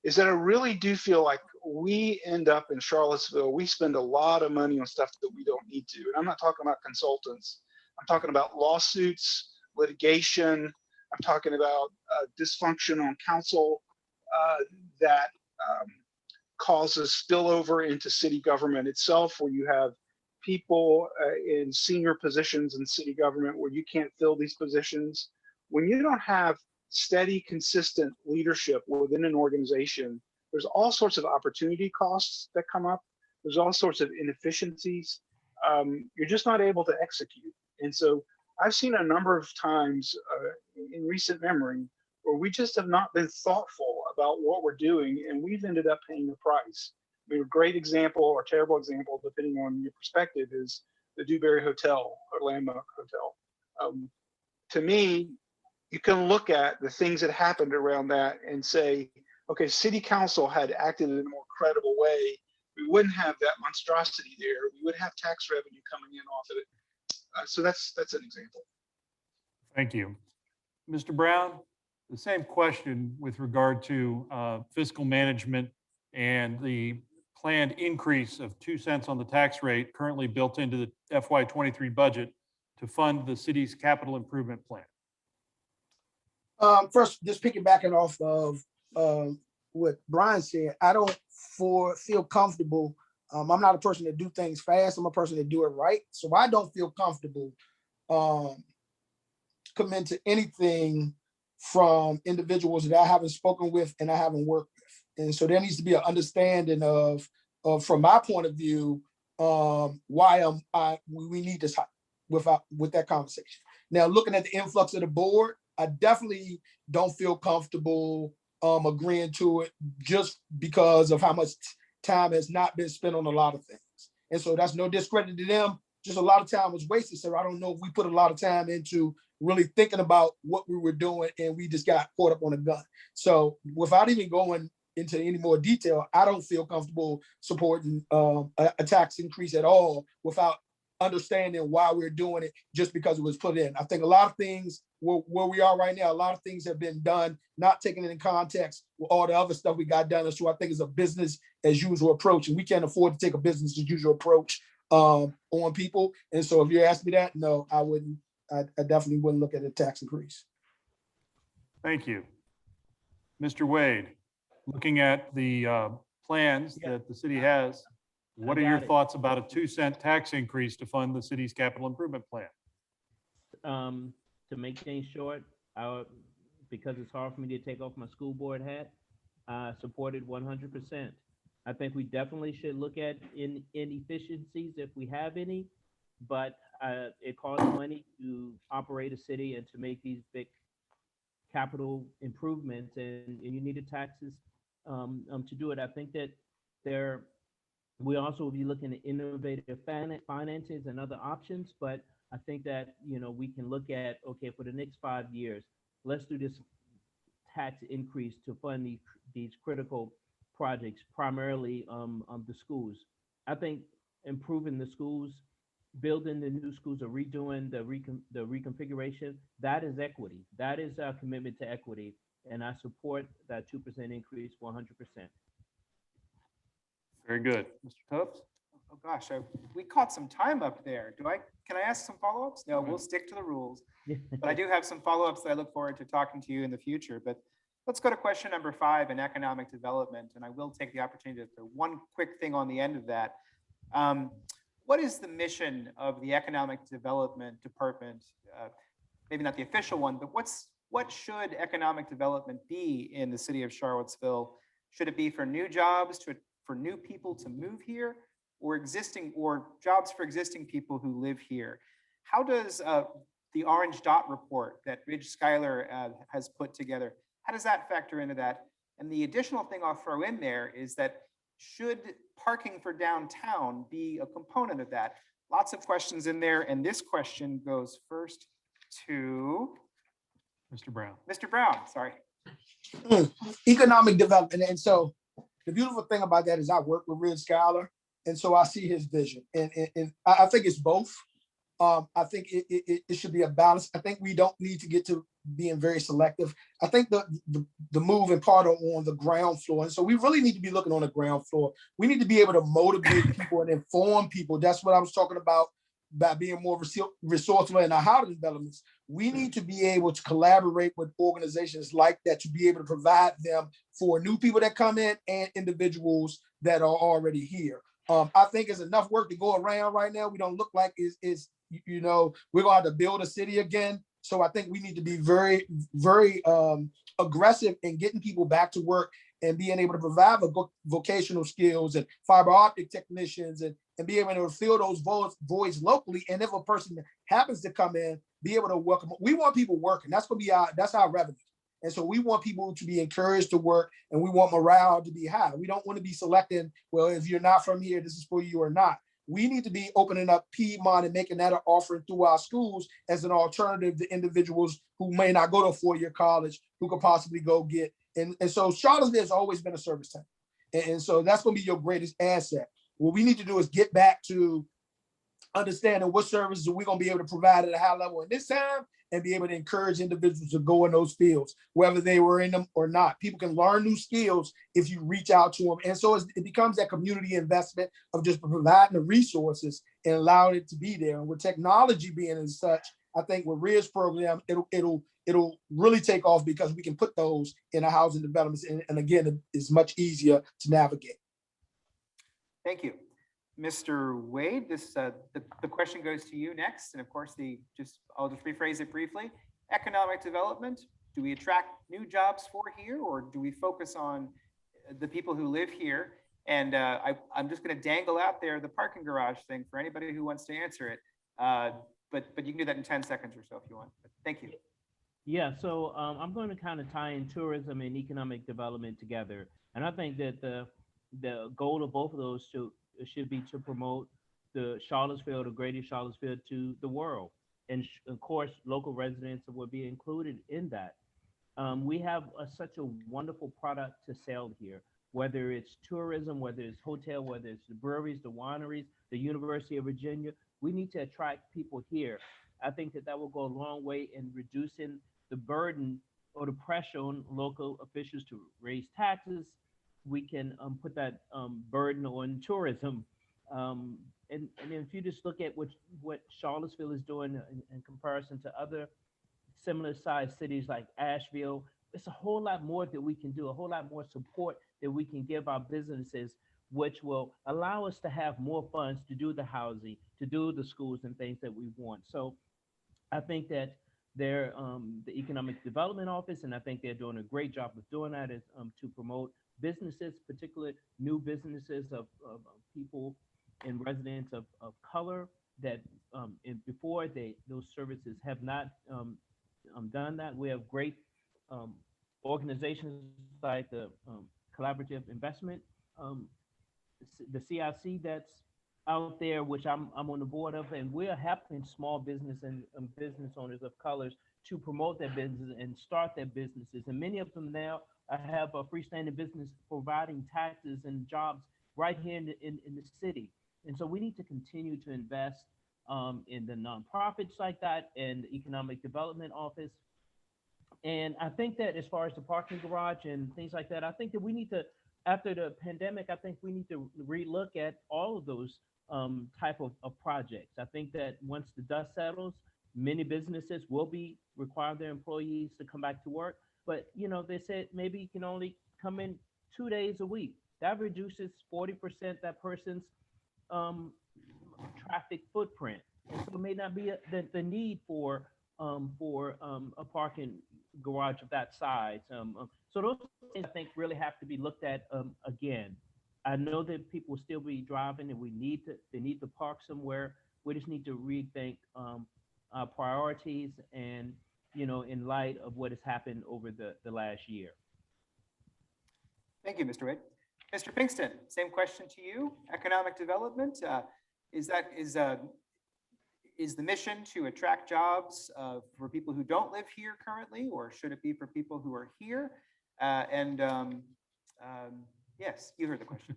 is that I really do feel like we end up in Charlottesville, we spend a lot of money on stuff that we don't need to. And I'm not talking about consultants. I'm talking about lawsuits, litigation. I'm talking about dysfunction on council that causes spillover into city government itself, where you have people in senior positions in city government where you can't fill these positions. When you don't have steady, consistent leadership within an organization, there's all sorts of opportunity costs that come up. There's all sorts of inefficiencies. You're just not able to execute. And so I've seen a number of times in recent memory where we just have not been thoughtful about what we're doing, and we've ended up paying the price. I mean, a great example or terrible example, depending on your perspective, is the Dewberry Hotel or Landmark Hotel. To me, you can look at the things that happened around that and say, okay, city council had acted in a more credible way. We wouldn't have that monstrosity there. We would have tax revenue coming in off of it. So that's an example. Thank you. Mr. Brown, the same question with regard to fiscal management and the planned increase of 2 cents on the tax rate currently built into the FY23 budget to fund the city's capital improvement plan. First, just piggybacking off of what Brian said, I don't feel comfortable. I'm not a person that do things fast. I'm a person that do it right. So I don't feel comfortable committing to anything from individuals that I haven't spoken with and I haven't worked with. And so there needs to be an understanding of from my point of view, why we need this with that conversation. Now, looking at the influx of the board, I definitely don't feel comfortable agreeing to it just because of how much time has not been spent on a lot of things. And so that's no discredit to them. Just a lot of time was wasted. So I don't know if we put a lot of time into really thinking about what we were doing and we just got caught up on a gun. So without even going into any more detail, I don't feel comfortable supporting a tax increase at all without understanding why we're doing it just because it was put in. I think a lot of things where we are right now, a lot of things have been done, not taken in context with all the other stuff we got done. And so I think it's a business as usual approach, and we can't afford to take a business as usual approach on people. And so if you ask me that, no, I wouldn't. I definitely wouldn't look at a tax increase. Thank you. Mr. Wade, looking at the plans that the city has, what are your thoughts about a 2-cent tax increase to fund the city's capital improvement plan? To make things short, because it's hard for me to take off my school board hat, supported 100%. I think we definitely should look at inefficiencies if we have any, but it costs money to operate a city and to make these big capital improvements, and you need the taxes to do it. I think that we also will be looking at innovative finances and other options, but I think that, we can look at, okay, for the next 5 years, let's do this tax increase to fund these critical projects, primarily the schools. I think improving the schools, building the new schools or redoing the reconfiguration, that is equity. That is our commitment to equity. And I support that 2% increase 100%. Very good. Mr. Tubbs? Oh gosh, we caught some time up there. Can I ask some follow-ups? No, we'll stick to the rules. But I do have some follow-ups that I look forward to talking to you in the future. But let's go to question number 5 in economic development. And I will take the opportunity to throw one quick thing on the end of that. What is the mission of the economic development department? Maybe not the official one, but what should economic development be in the city of Charlottesville? Should it be for new jobs, for new people to move here, or jobs for existing people who live here? How does the orange dot report that Ridge Schuyler has put together, how does that factor into that? And the additional thing I'll throw in there is that should parking for downtown be a component of that? Lots of questions in there, and this question goes first to Mr. Brown. Mr. Brown, sorry. Economic development. And so the beautiful thing about that is I work with Ridge Schuyler, and so I see his vision. And I think it's both. I think it should be a balance. I think we don't need to get to being very selective. I think the move in part on the ground floor. And so we really need to be looking on the ground floor. We need to be able to motivate people and inform people. That's what I was talking about being more resourceful in our housing developments. We need to be able to collaborate with organizations like that to be able to provide them for new people that come in and individuals that are already here. I think there's enough work to go around right now. We don't look like we're going to have to build a city again. So I think we need to be very, very aggressive in getting people back to work and being able to provide vocational skills and fiber optic technicians and be able to fill those voids locally. And if a person happens to come in, be able to welcome. We want people working. That's going to be that's our revenue. And so we want people to be encouraged to work, and we want morale to be high. We don't want to be selecting, well, if you're not from here, this is for you or not. We need to be opening up Piedmont and making that an offering through our schools as an alternative to individuals who may not go to a 4-year college, who could possibly go get. And so Charlottesville has always been a service town. And so that's going to be your greatest asset. What we need to do is get back to understanding what services we're going to be able to provide at a high level in this time and be able to encourage individuals to go in those fields, whether they were in them or not. People can learn new skills if you reach out to them. And so it becomes that community investment of just providing the resources and allowing it to be there. And with technology being as such, I think with RIA's program, it'll really take off because we can put those in our housing developments. And again, it's much easier to navigate. Thank you. Mr. Wade, the question goes to you next. And of course, I'll just rephrase it briefly. Economic development, do we attract new jobs for here, or do we focus on the people who live here? And I'm just going to dangle out there the parking garage thing for anybody who wants to answer it. But you can do that in 10 seconds or so if you want. But thank you. Yeah, so I'm going to kind of tie in tourism and economic development together, and I think that the goal of both of those should be to promote the Charlottesville, the greater Charlottesville, to the world, and of course, local residents will be included in that. We have such a wonderful product to sell here, whether it's tourism, whether it's hotel, whether it's the breweries, the wineries, the University of Virginia. We need to attract people here. I think that will go a long way in reducing the burden or the pressure on local officials to raise taxes. We can put that burden on tourism. And if you just look at what Charlottesville is doing in comparison to other similar sized cities like Asheville, it's a whole lot more that we can do, a whole lot more support that we can give our businesses, which will allow us to have more funds to do the housing, to do the schools and things that we want. So I think that they're the Economic Development Office, and I think they're doing a great job of doing that, is to promote businesses, particularly new businesses of people and residents of color that and before those services have not done that. We have great organizations like the Collaborative Investment, the CIC that's out there, which I'm on the board of, and we're helping small business and business owners of colors to promote their business and start their businesses. And many of them now have a freestanding business providing taxes and jobs right here in the city. And so we need to continue to invest in the nonprofits like that and the Economic Development Office. And I think that as far as the parking garage and things like that, I think that we need to, after the pandemic, I think we need to relook at all of those type of projects. I think that once the dust settles, many businesses will be requiring their employees to come back to work. But they said maybe you can only come in 2 days a week. That reduces 40% that person's traffic footprint, and so it may not be the need for a parking garage of that size. So those things I think really have to be looked at again. I know that people will still be driving, and they need to park somewhere. We just need to rethink our priorities, and in light of what has happened over the last year. Thank you, Mr. Wade. Mr. Pinkston, same question to you. Economic development, is the mission to attract jobs for people who don't live here currently, or should it be for people who are here? Yes, you heard the question.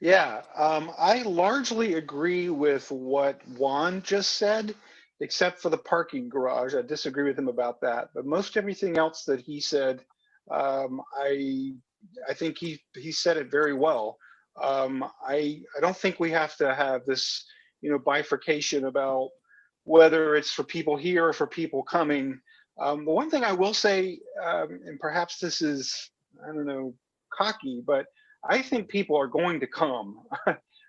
Yeah, I largely agree with what Juan just said, except for the parking garage. I disagree with him about that. But most everything else that he said, I think he said it very well. I don't think we have to have this bifurcation about whether it's for people here or for people coming. The one thing I will say, and perhaps this is, I don't know, cocky, but I think people are going to come.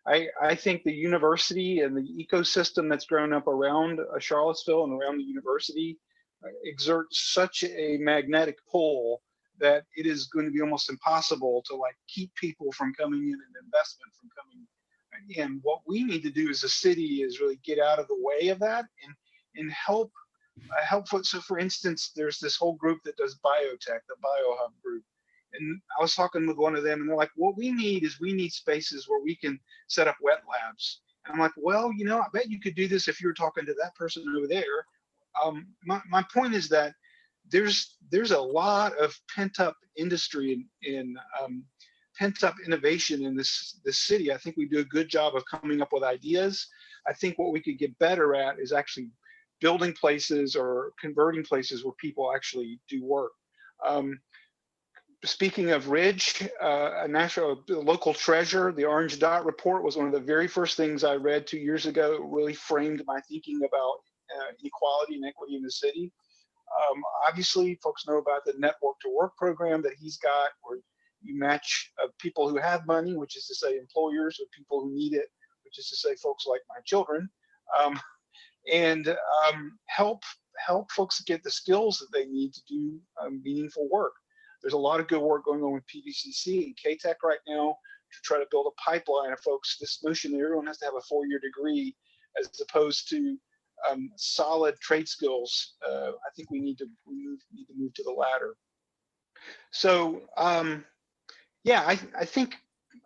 I think the university and the ecosystem that's grown up around Charlottesville and around the university exerts such a magnetic pull that it is going to be almost impossible to keep people from coming in and investment from coming in. What we need to do as a city is really get out of the way of that and help. So for instance, there's this whole group that does biotech, the BioHub group. And I was talking with one of them, and they're like, what we need spaces where we can set up wet labs. And I'm like, well, I bet you could do this if you were talking to that person over there. My point is that there's a lot of pent up industry and pent up innovation in this city. I think we do a good job of coming up with ideas. I think what we could get better at is actually building places or converting places where people actually do work. Speaking of Ridge, a local treasure, the Orange Dot report was one of the very first things I read 2 years ago. It really framed my thinking about equality and equity in the city. Obviously, folks know about the Network to Work program that he's got, where you match people who have money, which is to say employers, with people who need it, which is to say folks like my children, and help folks get the skills that they need to do meaningful work. There's a lot of good work going on with PVCC and KTEC right now to try to build a pipeline of folks. This notion that everyone has to have a 4-year degree as opposed to solid trade skills. I think we need to move to the latter. So yeah, I think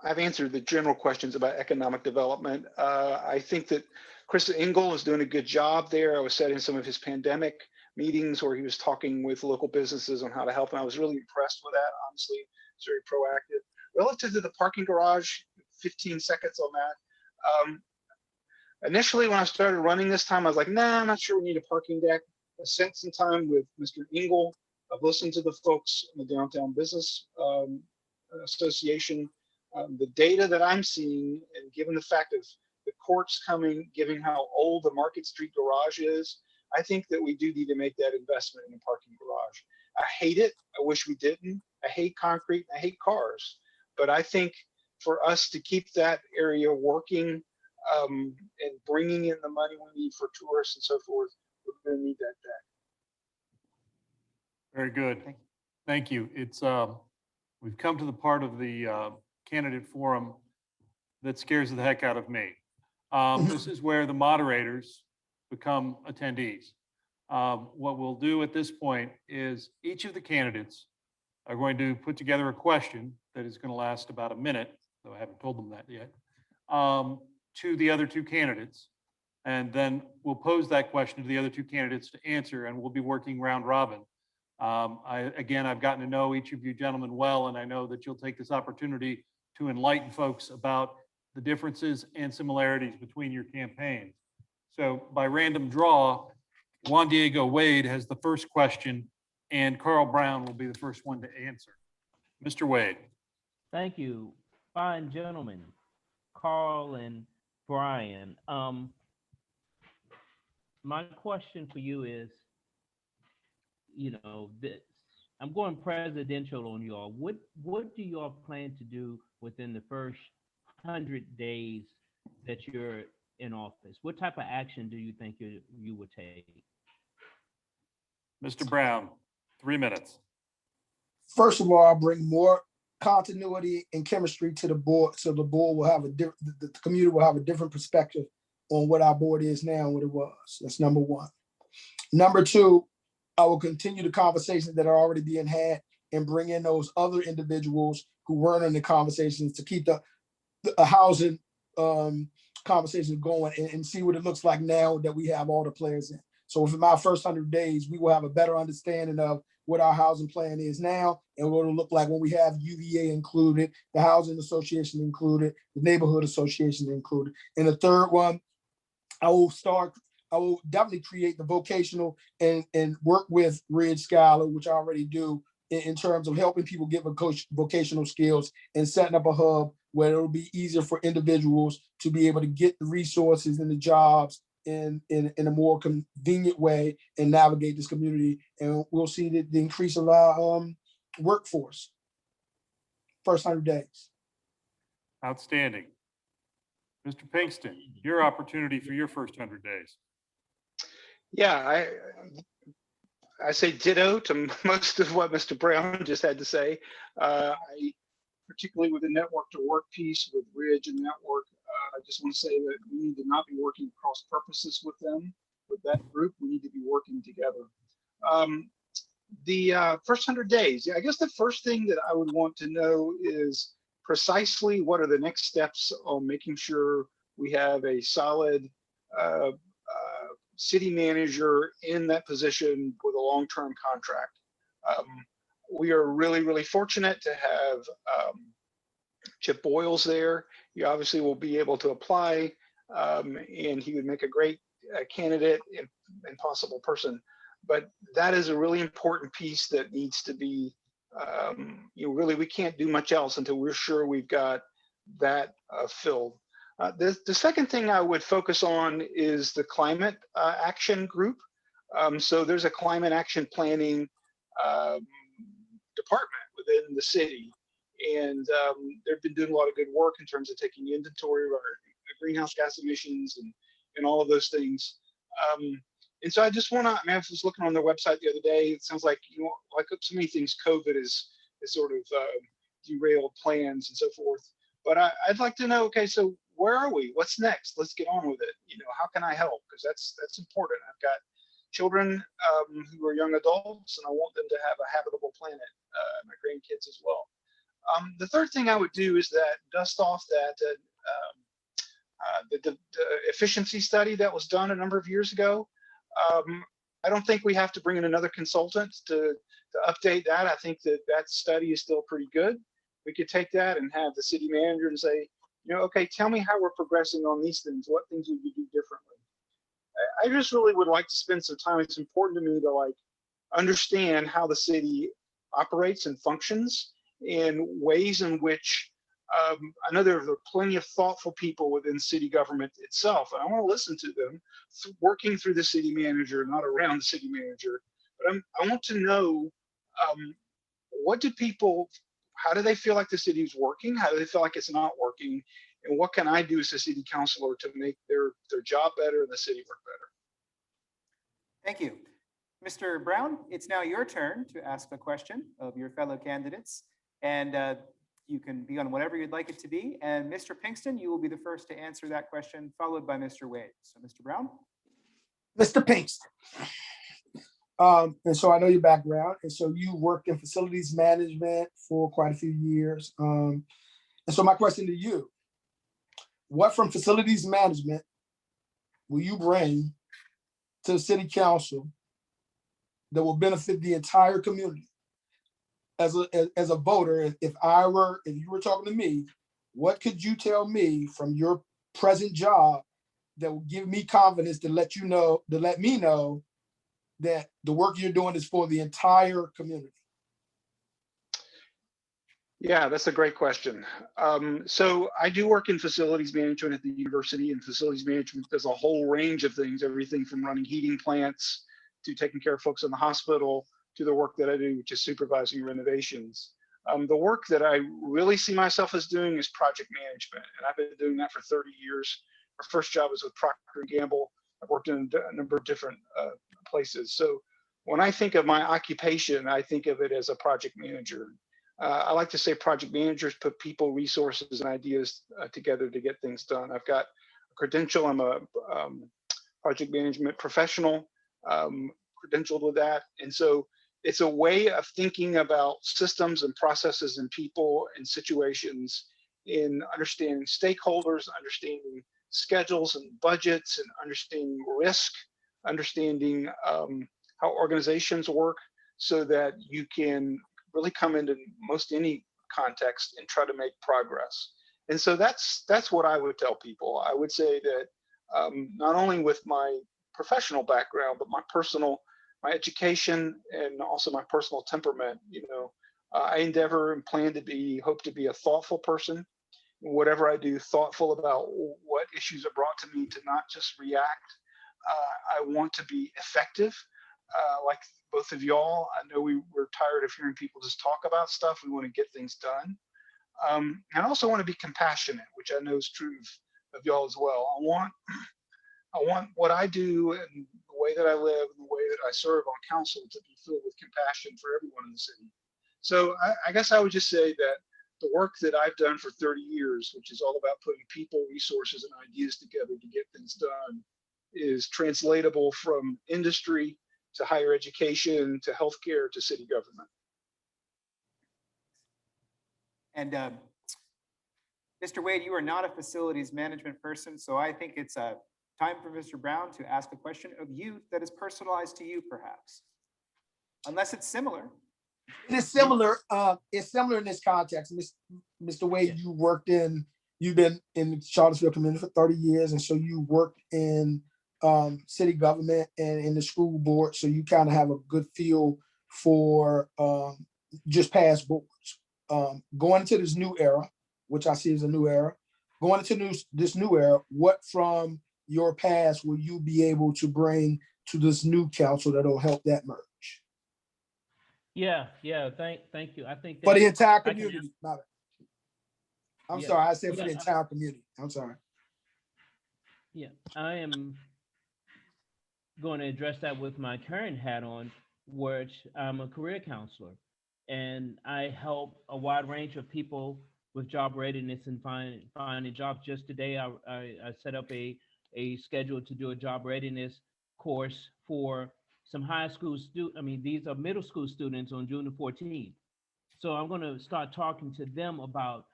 I've answered the general questions about economic development. I think that Chris Engel is doing a good job there. I was sat in some of his pandemic meetings where he was talking with local businesses on how to help, and I was really impressed with that. Honestly, it's very proactive. Relative to the parking garage, 15 seconds on that. Initially, when I started running this time, I was like, nah, I'm not sure we need a parking deck. I spent some time with Mr. Engel. I've listened to the folks in the Downtown Business Association. The data that I'm seeing, and given the fact of the courts coming, given how old the Market Street garage is, I think that we do need to make that investment in a parking garage. I hate it. I wish we didn't. I hate concrete. I hate cars. But I think for us to keep that area working and bringing in the money we need for tourists and so forth, we're going to need that deck. Very good. Thank you. It's we've come to the part of the candidate forum that scares the heck out of me. This is where the moderators become attendees. What we'll do at this point is each of the candidates are going to put together a question that is going to last about a minute, though I haven't told them that yet, to the other two candidates. And then we'll pose that question to the other two candidates to answer, and we'll be working round robin. I've gotten to know each of you gentlemen well, and I know that you'll take this opportunity to enlighten folks about the differences and similarities between your campaigns. So by random draw, Juan Diego Wade has the first question, and Carl Brown will be the first one to answer. Mr. Wade. Thank you. Fine gentlemen, Carl and Brian. My question for you is, I'm going presidential on y'all. What do y'all plan to do within the first 100 days that you're in office? What type of action do you think you would take? Mr. Brown, 3 minutes. First of all, I'll bring more continuity and chemistry to the board, so the board will have the community will have a different perspective on what our board is now and what it was. That's number one. Number two, I will continue the conversations that are already being had and bring in those other individuals who weren't in the conversations to keep the housing conversation going and see what it looks like now that we have all the players in. So for my first 100 days, we will have a better understanding of what our housing plan is now and what it'll look like when we have UVA included, the housing association included, the neighborhood association included. And the third one, I will definitely create the vocational and work with Ridge Scholar, which I already do, in terms of helping people get vocational skills and setting up a hub where it'll be easier for individuals to be able to get the resources and the jobs in a more convenient way and navigate this community. And we'll see the increase of our workforce. First 100 days. Outstanding. Mr. Pinkston, your opportunity for your first 100 days. Yeah, I say ditto to most of what Mr. Brown just had to say. Particularly with the network to work piece with Ridge and Network, I just want to say that we need to not be working cross purposes with them. With that group, we need to be working together. The first 100 days, I guess the first thing that I would want to know is precisely what are the next steps on making sure we have a solid city manager in that position with a long-term contract. We are really, really fortunate to have Chip Boyles there. He obviously will be able to apply, and he would make a great candidate and possible person. But that is a really important piece that needs to be, really, we can't do much else until we're sure we've got that filled. The second thing I would focus on is the climate action group. So there's a climate action planning department within the city. And they've been doing a lot of good work in terms of taking inventory of our greenhouse gas emissions and all of those things. And so I just want to, I was looking on their website the other day. It sounds like, like so many things, COVID is sort of derailed plans and so forth. But I'd like to know, okay, so where are we? What's next? Let's get on with it. You know, how can I help? Because that's important. I've got children who are young adults, and I want them to have a habitable planet. My grandkids as well. The third thing I would do is that dust off that the efficiency study that was done a number of years ago. I don't think we have to bring in another consultant to update that. I think that study is still pretty good. We could take that and have the city manager and say, you know, okay, tell me how we're progressing on these things. What things would you do differently? I just really would like to spend some time. It's important to me to like understand how the city operates and functions in ways in which I know there are plenty of thoughtful people within city government itself, and I want to listen to them working through the city manager, not around the city manager. But I want to know what do people, how do they feel like the city's working? How do they feel like it's not working? And what can I do as a city councilor to make their job better and the city work better? Thank you. Mr. Brown, it's now your turn to ask a question of your fellow candidates. And you can be on whatever you'd like it to be. And Mr. Pinkston, you will be the first to answer that question, followed by Mr. Wade. So Mr. Brown. Mr. Pinkston. And so I know your background. And so you worked in facilities management for quite a few years. And so my question to you, what from facilities management will you bring to the city council that will benefit the entire community? As a voter, if you were talking to me, what could you tell me from your present job that will give me confidence to let me know that the work you're doing is for the entire community? Yeah, that's a great question. So I do work in facilities management at the university, and facilities management does a whole range of things, everything from running heating plants to taking care of folks in the hospital, to the work that I do, which is supervising renovations. The work that I really see myself as doing is project management, and I've been doing that for 30 years. My first job was with Procter & Gamble. I've worked in a number of different places. So when I think of my occupation, I think of it as a project manager. I like to say project managers put people, resources, and ideas together to get things done. I've got a credential. I'm a project management professional, credentialed with that. And so it's a way of thinking about systems and processes and people and situations in understanding stakeholders, understanding schedules and budgets, and understanding risk, understanding how organizations work, so that you can really come into most any context and try to make progress. And so that's what I would tell people. I would say that not only with my professional background, but my education and also my personal temperament, I endeavor and hope to be a thoughtful person. Whatever I do, thoughtful about what issues are brought to me, to not just react. I want to be effective. Like both of y'all, I know we're tired of hearing people just talk about stuff. We want to get things done. And I also want to be compassionate, which I know is true of y'all as well. I want what I do and the way that I live and the way that I serve on council to be filled with compassion for everyone in the city. So I guess I would just say that the work that I've done for 30 years, which is all about putting people, resources, and ideas together to get things done, is translatable from industry to higher education to healthcare to city government. And Mr. Wade, you are not a facilities management person, so I think it's time for Mr. Brown to ask a question of you that is personalized to you, perhaps. Unless it's similar. It is similar. It's similar in this context. Mr. Wade, Yeah. You've been in the Charlottesville community for 30 years, and so you worked in city government and in the school board, so you kind of have a good feel for just past boards. Going into this new era, which I see as a new era, going into this new era, what from your past will you be able to bring to this new council that'll help that merge? Yeah. Thank you. I think For the that entire I can community. I'm Yeah. sorry, I said for Yeah, the entire community. I'm sorry. Yeah, I am going to address that with my current hat on, which I'm a career counselor, and I help a wide range of people with job readiness and finding jobs. Just today, I set up a schedule to do a job readiness course for some high school these are middle school students on June the 14th. So I'm going to start talking to them about,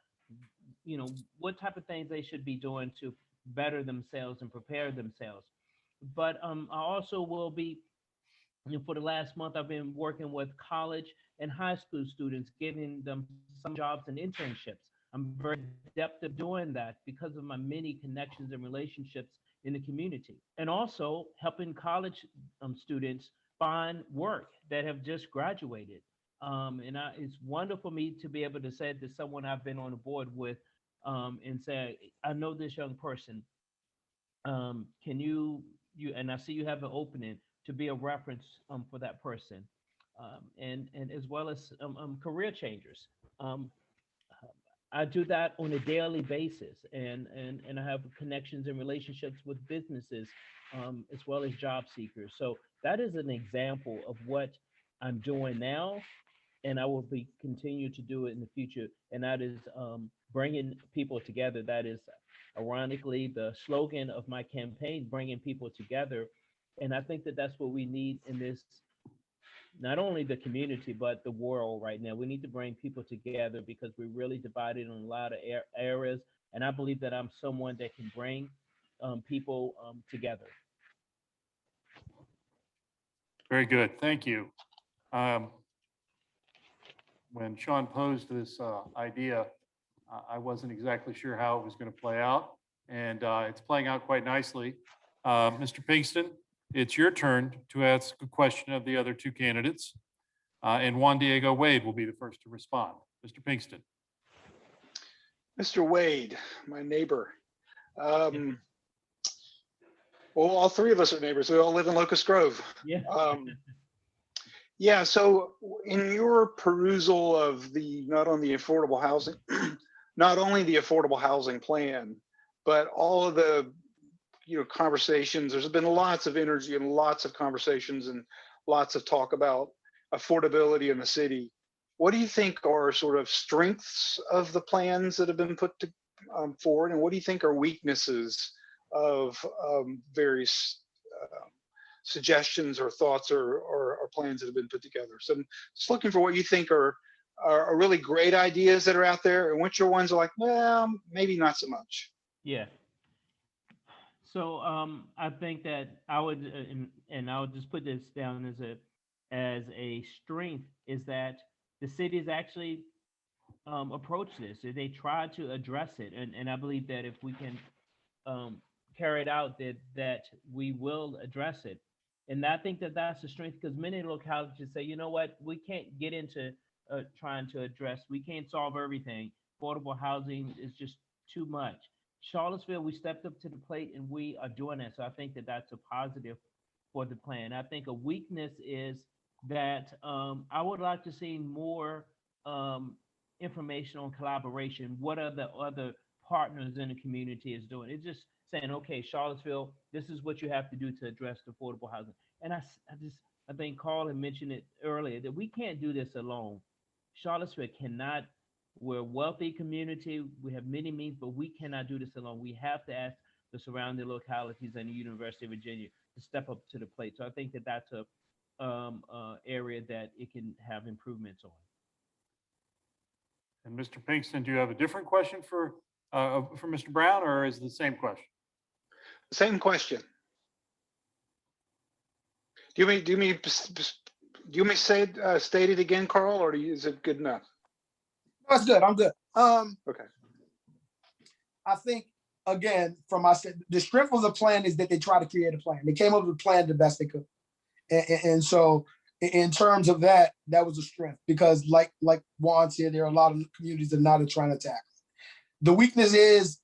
what type of things they should be doing to better themselves and prepare themselves. But I also will be, for the last month, I've been working with college and high school students, getting them some jobs and internships. I'm very adept at doing that because of my many connections and relationships in the community, and also helping college students find work that have just graduated. It's wonderful for me to be able to say to someone I've been on the board with, and say, I know this young person. Can and I see you have an opening to be a reference for that person, and as well as career changers. I do that on a daily basis, and I have connections and relationships with businesses, as well as job seekers. So that is an example of what I'm doing now, and I will be continue to do it in the future. And that is bringing people together. That is, ironically, the slogan of my campaign: bringing people together. And I think that that's what we need in this, not only the community, but the world right now. We need to bring people together because we're really divided on a lot of areas. And I believe that I'm someone that can bring people together. Very good. Thank you. When Sean posed this idea, I wasn't exactly sure how it was going to play out, and it's playing out quite nicely. Mr. Pinkston, it's your turn to ask a question of the other two candidates, and Juan Diego Wade will be the first to respond. Mr. Pinkston. Mr. Wade, my neighbor. Well, all three of us are neighbors. We all live in Locust Grove. Yeah. Yeah, so in your perusal of not only the affordable housing plan, but all of the conversations, there's been lots of energy and lots of conversations and lots of talk about affordability in the city. What do you think are sort of strengths of the plans that have been put forward, and what do you think are weaknesses of various suggestions or thoughts or plans that have been put together? So I'm just looking for what you think are really great ideas that are out there, and which are ones are like, well, maybe not so much. Yeah. So I think that I would, and I would just put this down as a strength, is that the cities actually approach this. They try to address it, and I believe that if we can carry it out, that we will address it. And I think that that's a strength, because many localities say, you know what, we can't get into trying to address, we can't solve everything. Affordable housing is just too much. Charlottesville, we stepped up to the plate and we are doing that. So I think that that's a positive for the plan. I think a weakness is that I would like to see more information on collaboration. What are the other partners in the community is doing? It's just saying, okay, Charlottesville, this is what you have to do to address the affordable housing. And I think Carl had mentioned it earlier, that we can't do this alone. Charlottesville cannot. We're a wealthy community. We have many means, but we cannot do this alone. We have to ask the surrounding localities and the University of Virginia to step up to the plate. So I think that that's a area that it can have improvements on. And Mr. Pinkston, do you have a different question for Mr. Brown, or is it the same question? Same question. Do you want me to say state it again, Carl, or is it good enough? That's good. I'm good. Okay. I think, again, the strength of the plan is that they try to create a plan. They came up with a plan the best they could. And so in terms of that was a strength, because like Juan said, there are a lot of communities that are not trying to tackle. The weakness is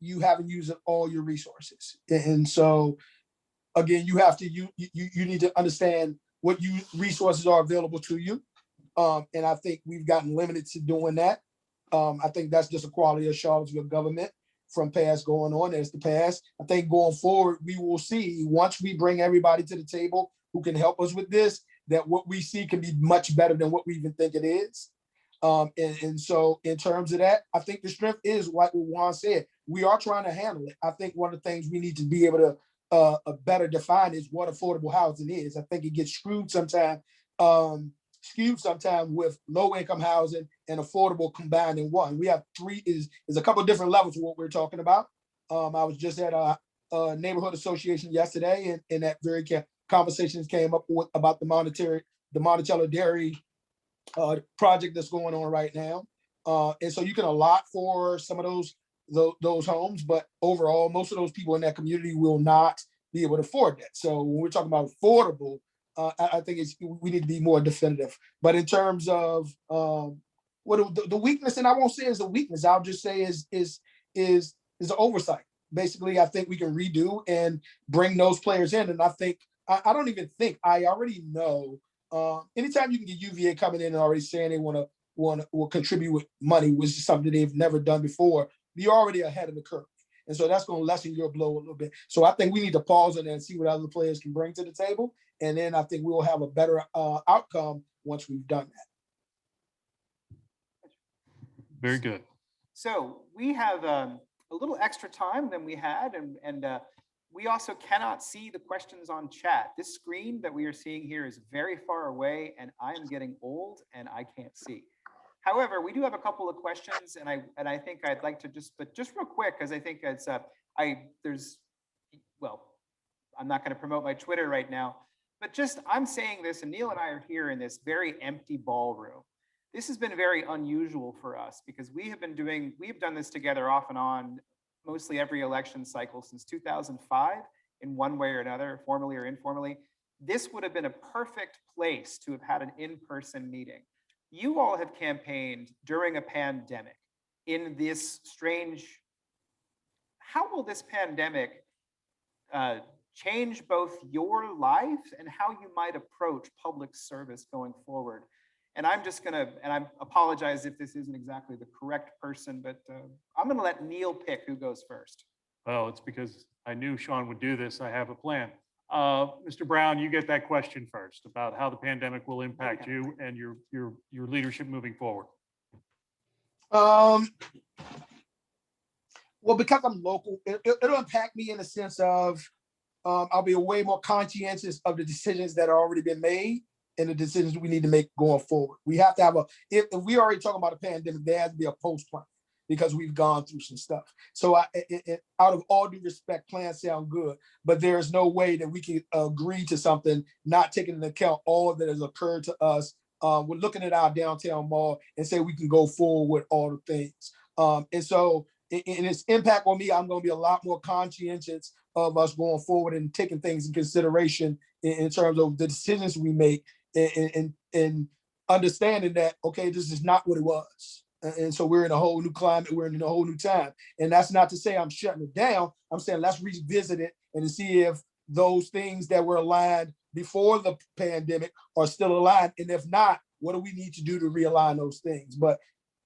you haven't used all your resources. And so, again, you have to, you need to understand what resources are available to you. And I think we've gotten limited to doing that. I think that's just a quality of Charlottesville government from past going on as the past. I think going forward, we will see, once we bring everybody to the table who can help us with this, that what we see can be much better than what we even think it is. And so in terms of that, I think the strength is like what Juan said. We are trying to handle it. I think one of the things we need to be able to better define is what affordable housing is. I think it gets skewed sometimes with low income housing and affordable combined in one. We have is a couple of different levels of what we're talking about. I was just at a neighborhood association yesterday, and that very conversations came up with about the Monticello Dairy project that's going on right now. And so you can allot for some of those homes, but overall, most of those people in that community will not be able to afford that. So when we're talking about affordable, I think we need to be more definitive. But in terms of what the weakness, and I won't say is a weakness, I'll just say is an oversight. Basically, I think we can redo and bring those players in. And I think I don't even think I already know. Anytime you can get UVA coming in and already saying they will contribute with money, which is something they've never done before, you're already ahead of the curve. And so that's going to lessen your blow a little bit. So I think we need to pause on that and see what other players can bring to the table. And then I think we'll have a better outcome once we've done that. Very good. So we have a little extra time than we had, and we also cannot see the questions on chat. This screen that we are seeing here is very far away, and I'm getting old and I can't see. However, we do have a couple of questions, and I think I'd like to just real quick, because I think it's I'm not going to promote my Twitter right now, but I'm saying this, and Neil and I are here in this very empty ballroom. This has been very unusual for us because we've done this together off and on, mostly every election cycle since 2005 in one way or another, formally or informally. This would have been a perfect place to have had an in-person meeting. You all have campaigned during a pandemic in this strange. How will this pandemic change both your life and how you might approach public service going forward? And I'm just gonna, and I apologize if this isn't exactly the correct person, but I'm gonna let Neil pick who goes first. Well, it's because I knew Sean would do this. I have a plan. Mr. Brown, you get that question first about how the pandemic will impact you and your leadership moving forward. Well, because I'm local, it'll impact me in the sense of I'll be way more conscientious of the decisions that are already been made and the decisions we need to make going forward. We have to have if we already talking about a pandemic, there has to be a post plan because we've gone through some stuff. So out of all due respect, plans sound good, but there is no way that we can agree to something not taking into account all that has occurred to us. We're looking at our downtown mall and say we can go forward with all the things. And so in its impact on me, I'm going to be a lot more conscientious of us going forward and taking things in consideration in terms of the decisions we make and understanding that, okay, this is not what it was. And so we're in a whole new climate, we're in a whole new time. And that's not to say I'm shutting it down. I'm saying let's revisit it and to see if those things that were aligned before the pandemic are still aligned. And if not, what do we need to do to realign those things? But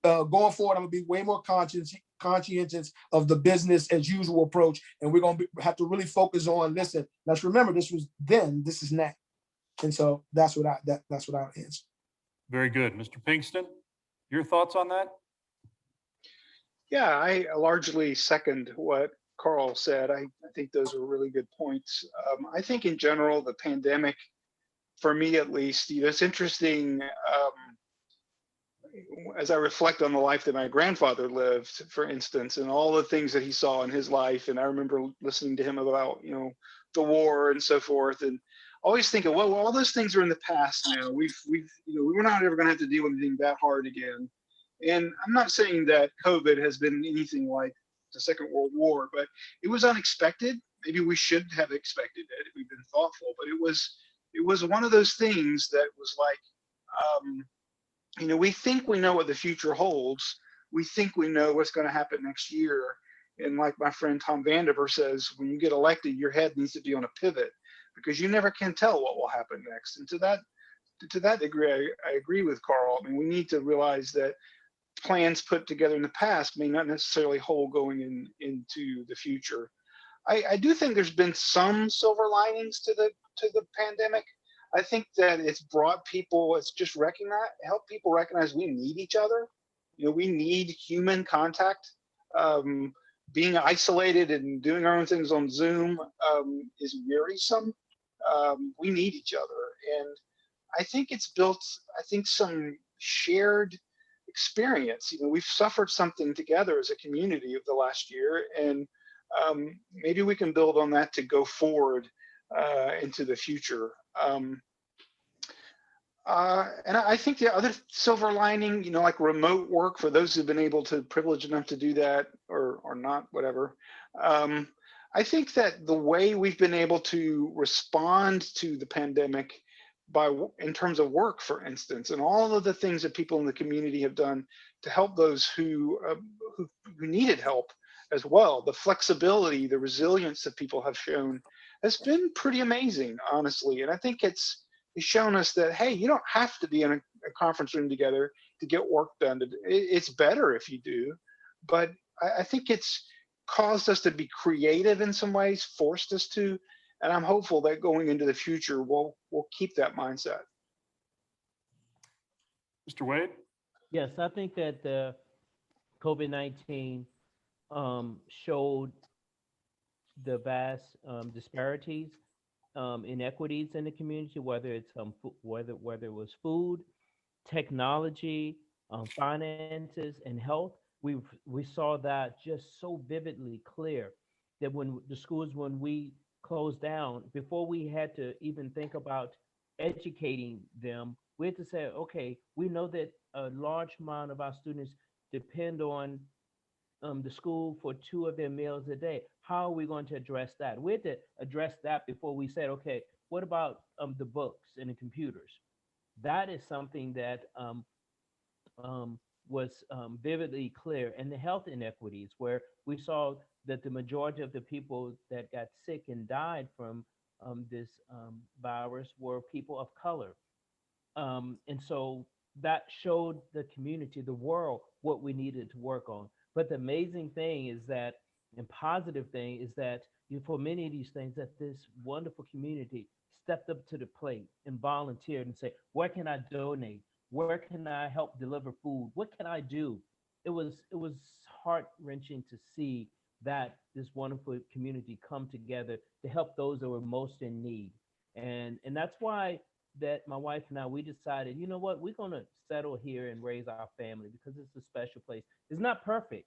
going forward, I'm gonna be way more conscientious of the business as usual approach. And we're gonna have to really focus on, listen, let's remember this was then, this is now. And so that's what I answer. Very good. Mr. Pinkston, your thoughts on that? Yeah, I largely second what Carl said. I think those are really good points. I think in general, the pandemic, for me at least, it's interesting as I reflect on the life that my grandfather lived, for instance, and all the things that he saw in his life. And I remember listening to him about, the war and so forth, and always thinking, well, all those things are in the past now. We're not ever going to have to deal with anything that hard again. And I'm not saying that COVID has been anything like the Second World War, but it was unexpected. Maybe we should have expected it if we've been thoughtful, but it was one of those things that was like, we think we know what the future holds. We think we know what's going to happen next year. And like my friend Tom Vandiver says, when you get elected, your head needs to be on a pivot because you never can tell what will happen next. And to that degree, I agree with Carl. I mean, we need to realize that plans put together in the past may not necessarily hold going into the future. I do think there's been some silver linings to the pandemic. I think that it's brought people, it's just help people recognize we need each other. We need human contact. Being isolated and doing our own things on Zoom is wearisome. We need each other. And I think it's built, some shared experience. We've suffered something together as a community of the last year, and maybe we can build on that to go forward into the future. And I think the other silver lining, like remote work for those who've been able to privileged enough to do that or not, whatever. I think that the way we've been able to respond to the pandemic in terms of work, for instance, and all of the things that people in the community have done to help those who needed help as well, the flexibility, the resilience that people have shown has been pretty amazing, honestly. And I think it's shown us that, hey, you don't have to be in a conference room together to get work done. It's better if you do, but I think it's caused us to be creative in some ways, forced us to, and I'm hopeful that going into the future, we'll keep that mindset. Mr. Wade? Yes, I think that the COVID-19 showed the vast disparities, inequities in the community, whether it's whether it was food, technology, finances, and health. We saw that just so vividly clear that when we closed down, before we had to even think about educating them, we had to say, okay, we know that a large amount of our students depend on the school for 2 of their meals a day. How are we going to address that? We had to address that before we said, okay, what about the books and the computers? That is something that was vividly clear. And the health inequities, where we saw that the majority of the people that got sick and died from this virus were people of color. And so that showed the community, the world, what we needed to work on. But the amazing thing is that, and positive thing is that for many of these things, that this wonderful community stepped up to the plate and volunteered and said, where can I donate? Where can I help deliver food? What can I do? It was heart-wrenching to see that this wonderful community come together to help those that were most in need. And that's why that my wife and I, we decided, you know what, we're going to settle here and raise our family because it's a special place. It's not perfect.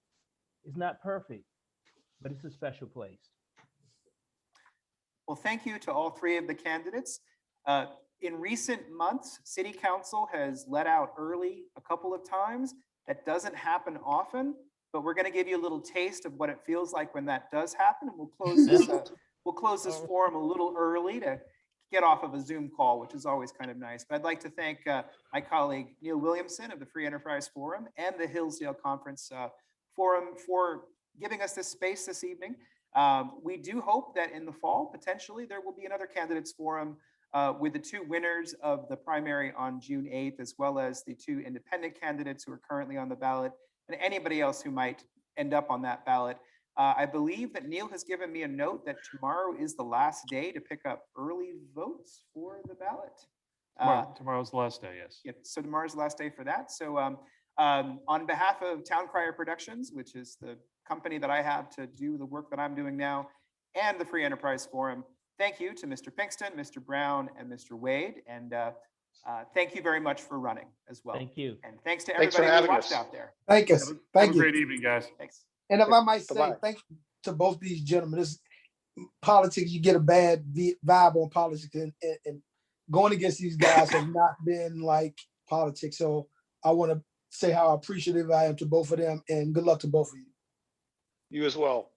It's not perfect, but it's a special place. Well, thank you to all 3 of the candidates. In recent months, City Council has let out early a couple of times. That doesn't happen often, but we're going to give you a little taste of what it feels like when that does happen. And we'll close this forum a little early to get off of a Zoom call, which is always kind of nice. But I'd like to thank my colleague Neil Williamson of the Free Enterprise Forum and the Hillsdale Conference Forum for giving us this space this evening. We do hope that in the fall, potentially, there will be another candidates forum with the 2 winners of the primary on June 8th, as well as the 2 independent candidates who are currently on the ballot, and anybody else who might end up on that ballot. I believe that Neil has given me a note that tomorrow is the last day to pick up early votes for the ballot. Tomorrow's the last day, yes. Yep, so tomorrow's the last day for that. So on behalf of Town Crier Productions, which is the company that I have to do the work that I'm doing now, and the Free Enterprise Forum, thank you to Mr. Pinkston, Mr. Brown, and Mr. Wade. And thank you very much for running as well. Thank you. And thanks to Thanks for everybody who having watched us. out there. Thank you. Have a Thank you. great evening, guys. Thanks. And if I might say, Bye-bye. thank you to both these gentlemen. This politics, you get a bad vibe on politics, and going against these guys has not been like politics. So I want to say how appreciative I am to both of them, and good luck to both of you. You as well.